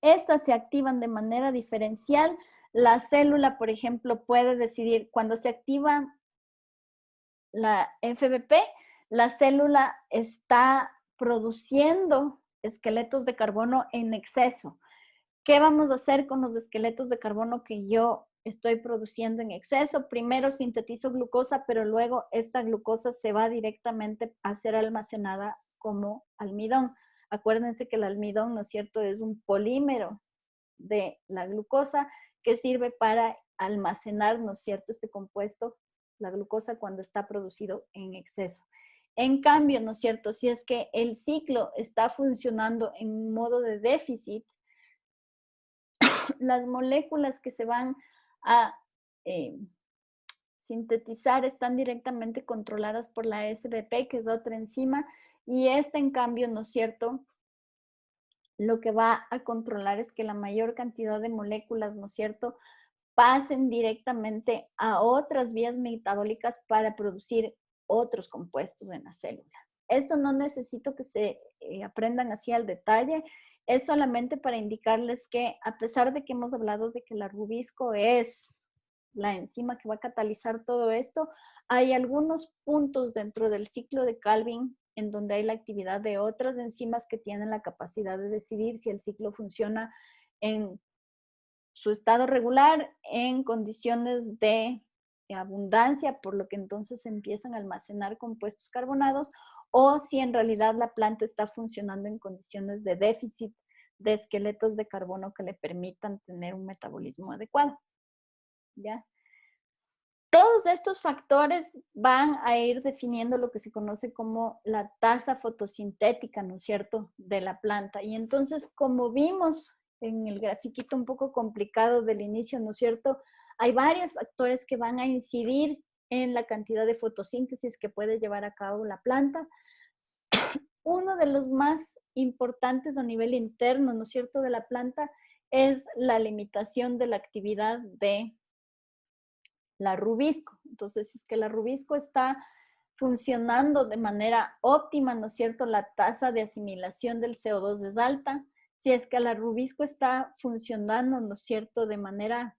estas se activan de manera diferencial, la célula, por ejemplo, puede decidir, cuando se activa la FBP, la célula está produciendo esqueletos de carbono en exceso. ¿Qué vamos a hacer con los esqueletos de carbono que yo estoy produciendo en exceso? Primero sintetizo glucosa, pero luego esta glucosa se va directamente a ser almacenada como almidón. Acuérdense que el almidón, ¿no es cierto?, es un polímero de la glucosa que sirve para almacenar, ¿no es cierto?, este compuesto, la glucosa, cuando está producido en exceso. En cambio, ¿no es cierto?, si es que el ciclo está funcionando en modo de déficit, las moléculas que se van a sintetizar están directamente controladas por la SBP, que es otra enzima, y esta, en cambio, ¿no es cierto?, lo que va a controlar es que la mayor cantidad de moléculas, ¿no es cierto?, pasen directamente a otras vías metabólicas para producir otros compuestos en la célula. Esto no necesito que se aprendan así al detalle, es solamente para indicarles que, a pesar de que hemos hablado de que la rubisco es la enzima que va a catalizar todo esto, hay algunos puntos dentro del ciclo de Calvin en donde hay la actividad de otras enzimas que tienen la capacidad de decidir si el ciclo funciona en su estado regular, en condiciones de abundancia, por lo que entonces empiezan a almacenar compuestos carbonados, o si en realidad la planta está funcionando en condiciones de déficit de esqueletos de carbono que le permitan tener un metabolismo adecuado. ¿Ya? Todos estos factores van a ir definiendo lo que se conoce como la tasa fotosintética, ¿no es cierto?, de la planta. Y entonces, como vimos en el grafiquito un poco complicado del inicio, ¿no es cierto?, hay varios factores que van a incidir en la cantidad de fotosíntesis que puede llevar a cabo la planta. Uno de los más importantes a nivel interno, ¿no es cierto?, de la planta es la limitación de la actividad de la rubisco. Entonces, si es que la rubisco está funcionando de manera óptima, ¿no es cierto?, la tasa de asimilación del CO2 es alta. Si es que la rubisco está funcionando, ¿no es cierto?, de manera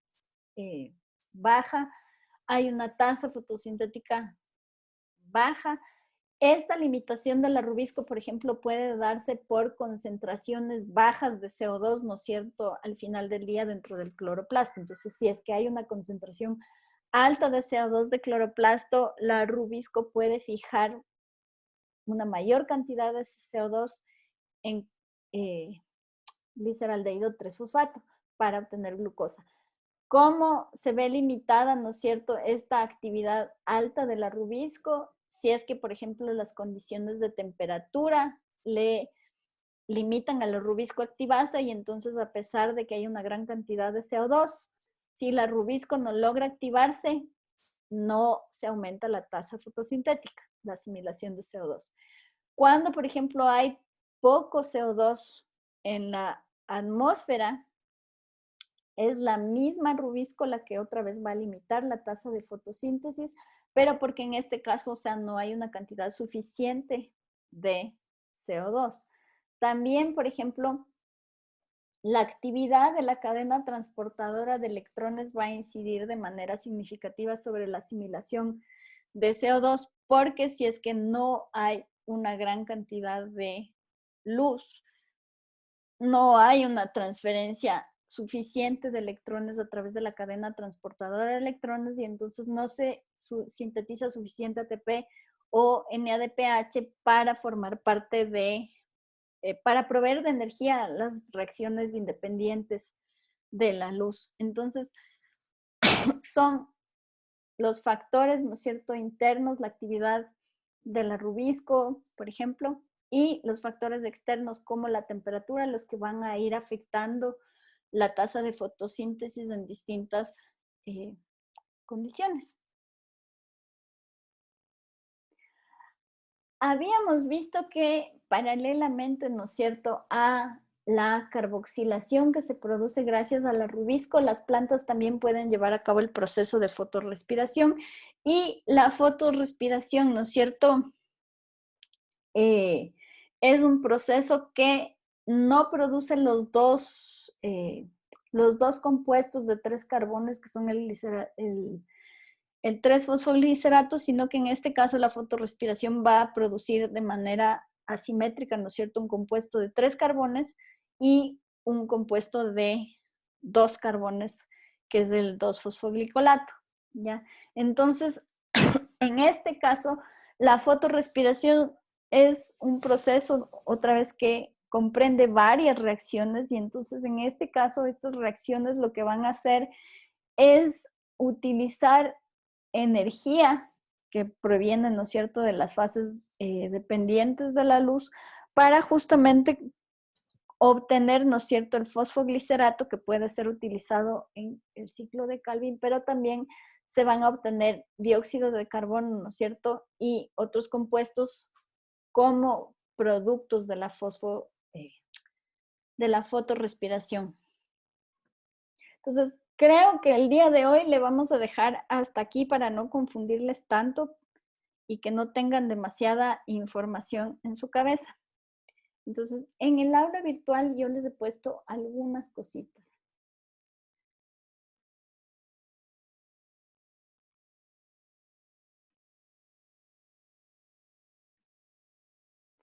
baja, hay una tasa fotosintética baja. Esta limitación de la rubisco, por ejemplo, puede darse por concentraciones bajas de CO2, ¿no es cierto?, al final del día dentro del cloroplasto. Entonces, si es que hay una concentración alta de CO2 de cloroplasto, la rubisco puede fijar una mayor cantidad de CO2 en gliceraldehído 3-fosfato para obtener glucosa. ¿Cómo se ve limitada, no es cierto, esta actividad alta de la rubisco? Si es que, por ejemplo, las condiciones de temperatura le limitan a la rubisco activasa, y entonces, a pesar de que hay una gran cantidad de CO2, si la rubisco no logra activarse, no se aumenta la tasa fotosintética, la asimilación de CO2. Cuando, por ejemplo, hay poco CO2 en la atmósfera, es la misma rubisco la que otra vez va a limitar la tasa de fotosíntesis, pero porque en este caso, o sea, no hay una cantidad suficiente de CO2. También, por ejemplo, la actividad de la cadena transportadora de electrones va a incidir de manera significativa sobre la asimilación de CO2, porque si es que no hay una gran cantidad de luz, no hay una transferencia suficiente de electrones a través de la cadena transportadora de electrones, y entonces no se sintetiza suficiente ATP o NADPH para formar parte de, para proveer de energía a las reacciones independientes de la luz. Entonces, son los factores, ¿no es cierto?, internos, la actividad de la rubisco, por ejemplo, y los factores externos como la temperatura, los que van a ir afectando la tasa de fotosíntesis en distintas condiciones. Habíamos visto que paralelamente, ¿no es cierto?, a la carboxilación que se produce gracias a la rubisco, las plantas también pueden llevar a cabo el proceso de fotorrespiración, y la fotorrespiración, ¿no es cierto?, es un proceso que no produce los dos compuestos de 3 carbones que son el 3-fosfoglicerato, sino que en este caso la fotorrespiración va a producir de manera asimétrica, ¿no es cierto?, un compuesto de 3 carbones y un compuesto de 2 carbones, que es el 2-fosfoglicolato, ¿ya? Entonces, en este caso, la fotorrespiración es un proceso, otra vez, que comprende varias reacciones, y entonces en este caso estas reacciones lo que van a hacer es utilizar energía que proviene, ¿no es cierto?, de las fases dependientes de la luz para justamente obtener, ¿no es cierto?, el fosfoglicerato, que puede ser utilizado en el ciclo de Calvin, pero también se van a obtener dióxido de carbono, ¿no es cierto?, y otros compuestos como productos de la fotorrespiración. Entonces, creo que el día de hoy le vamos a dejar hasta aquí para no confundirles tanto y que no tengan demasiada información en su cabeza. Entonces, en el aula virtual yo les he puesto algunas cositas.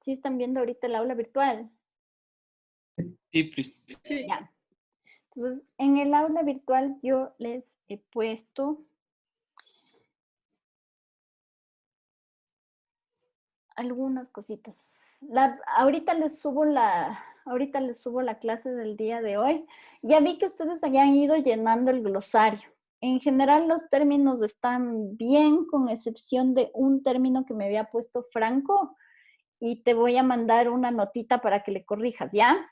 ¿Sí están viendo ahorita el aula virtual? Sí, pues. Sí. Ya. Entonces, en el aula virtual yo les he puesto algunas cositas. Ahorita les subo la clase del día de hoy. Ya vi que ustedes habían ido llenando el glosario. En general los términos están bien, con excepción de un término que me había puesto Franco, y te voy a mandar una notita para que le corrijas, ¿ya?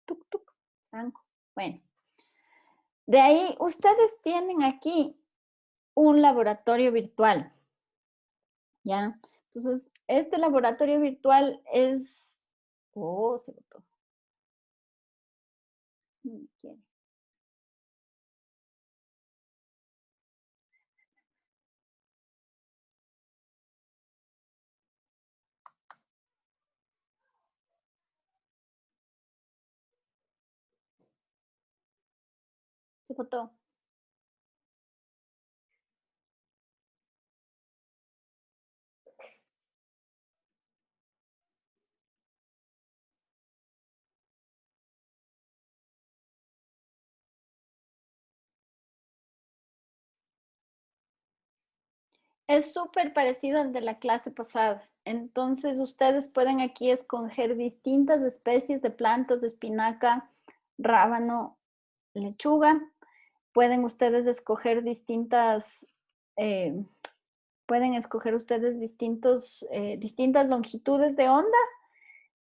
Tuc, tuc, Franco. Bueno. De ahí, ustedes tienen aquí un laboratorio virtual, ¿ya? Entonces, este laboratorio virtual es... Oh, se botó. No quiere. Se botó. Es súper parecido al de la clase pasada. Entonces, ustedes pueden aquí escoger distintas especies de plantas de espinaca, rábano, lechuga. Pueden ustedes escoger distintas longitudes de onda,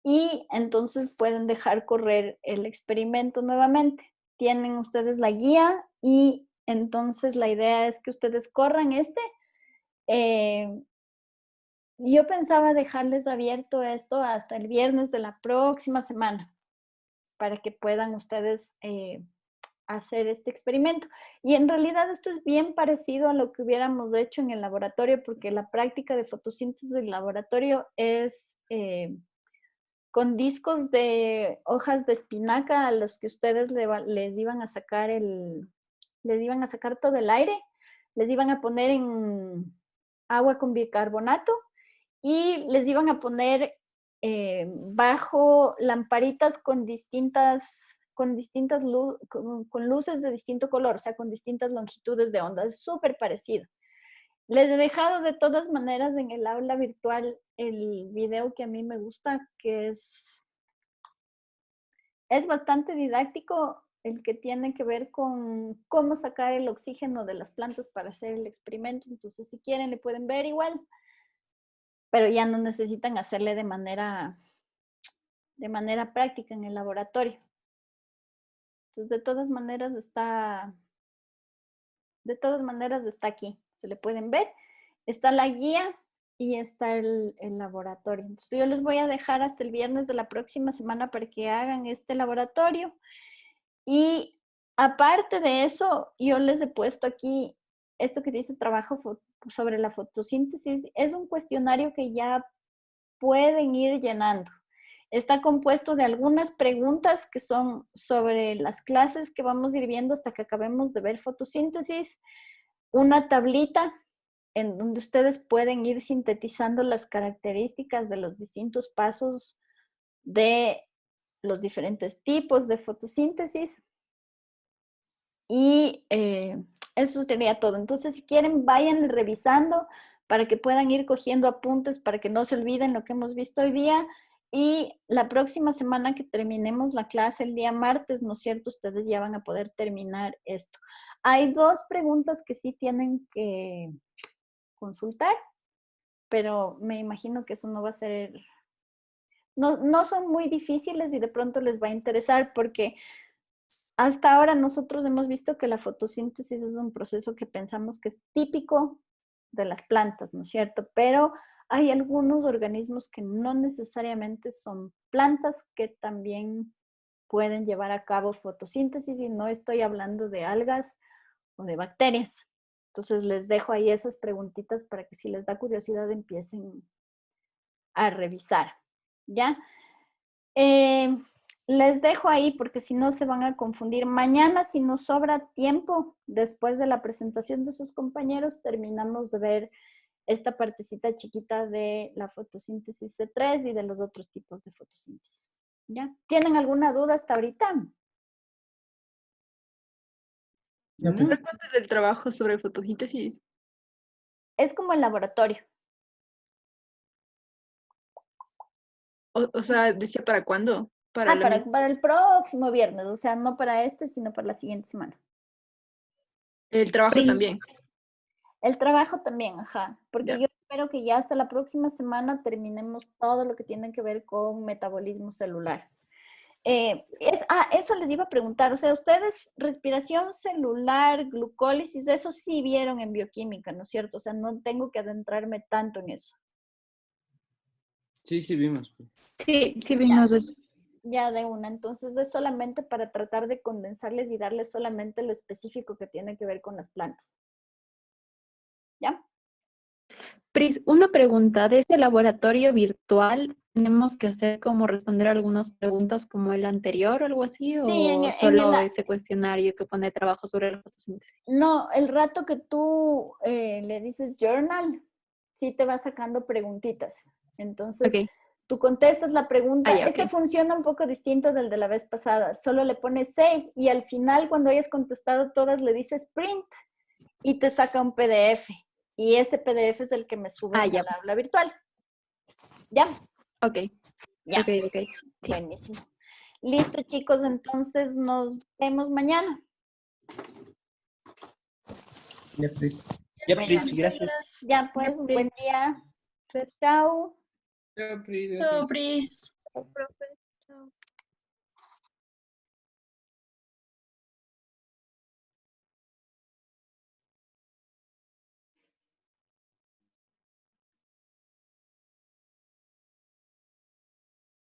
y entonces pueden dejar correr el experimento nuevamente. Tienen ustedes la guía, y entonces la idea es que ustedes corran yo pensaba dejarles abierto esto hasta el viernes de la próxima semana para que puedan ustedes hacer este experimento. Y en realidad esto es bien parecido a lo que hubiéramos hecho en el laboratorio, porque la práctica de fotosíntesis del laboratorio es con discos de hojas de espinaca a los que ustedes les iban a sacar todo el aire, les iban a poner en agua con bicarbonato y les iban a poner bajo lamparitas con luces de distinto color, o sea, con distintas longitudes de onda. Es súper parecido. Les he dejado de todas maneras en el aula virtual el video que a mí me gusta, que es bastante didáctico, el que tiene que ver con cómo sacar el oxígeno de las plantas para hacer el experimento. Entonces, si quieren, le pueden ver igual, pero ya no necesitan hacerle de manera de manera práctica en el laboratorio. Entonces, de todas maneras está aquí. Se le pueden ver. Está la guía y está el laboratorio. Entonces, yo les voy a dejar hasta el viernes de la próxima semana para que hagan este laboratorio. Y aparte de eso, yo les he puesto aquí esto que dice trabajo sobre la fotosíntesis. Es un cuestionario que ya pueden ir llenando. Está compuesto de algunas preguntas que son sobre las clases que vamos a ir viendo hasta que acabemos de ver fotosíntesis, una tablita en donde ustedes pueden ir sintetizando las características de los distintos pasos de los diferentes tipos de fotosíntesis. Y eso sería todo. Entonces, si quieren, vayan revisando para que puedan ir cogiendo apuntes, para que no se olviden lo que hemos visto hoy día. Y la próxima semana que terminemos la clase, el día martes, ¿no es cierto? Ustedes ya van a poder terminar esto. Hay 2 preguntas que sí tienen que consultar, pero me imagino que eso no va a ser... No son muy difíciles y de pronto les va a interesar porque hasta ahora nosotros hemos visto que la fotosíntesis es un proceso que pensamos que es típico de las plantas, ¿no es cierto? Pero hay algunos organismos que no necesariamente son plantas que también pueden llevar a cabo fotosíntesis y no estoy hablando de algas o de bacterias. Entonces les dejo ahí esas preguntitas para que si les da curiosidad empiecen a revisar, ¿ya? Les dejo ahí porque si no se van a confundir. Mañana, si nos sobra tiempo, después de la presentación de sus compañeros, terminamos de ver esta partecita chiquita de la fotosíntesis C3 y de los otros tipos de fotosíntesis. ¿Ya? ¿Tienen alguna duda hasta ahorita? ¿Cuánto es el trabajo sobre fotosíntesis? Es como el laboratorio. O sea, decía, ¿para cuándo? Para la Para el próximo viernes, o sea, no para este, sino para la siguiente semana. el trabajo también. El trabajo también, ajá, porque Ya. yo espero que ya hasta la próxima semana terminemos todo lo que tiene que ver con metabolismo celular. Eso les iba a preguntar, o sea, ustedes respiración celular, glucólisis, eso sí vieron en bioquímica, ¿no es cierto? O sea, no tengo que adentrarme tanto en eso. Sí, sí vimos. Sí, sí vimos eso. Ya de una, entonces es solamente para tratar de condensarles y darles solamente lo específico que tiene que ver con las plantas. ¿Ya? Pris, una pregunta, ¿de este laboratorio virtual tenemos que hacer como responder algunas preguntas como el anterior o algo así? Sí, ¿O solo ese cuestionario que pone trabajo sobre la fotosíntesis? no, el rato que tú le dices journal, sí te va sacando preguntitas. Entonces, Ok. tú contestas la pregunta. Ya, ok. Funciona un poco distinto del de la vez pasada. Solo le pones save y al final, cuando hayas contestado todas, le dices print y te saca un PDF. Y ese PDF es el que me sube ya. al aula virtual. ¿Ya? Ok. Ya. Ok. Buenísimo. Listo, chicos. Entonces, nos vemos mañana. Ya, Pris. Ya, Pris, gracias. Ya, pues, un buen día. Chao. Ya, Pris, Chao, gracias. Pris. Profe.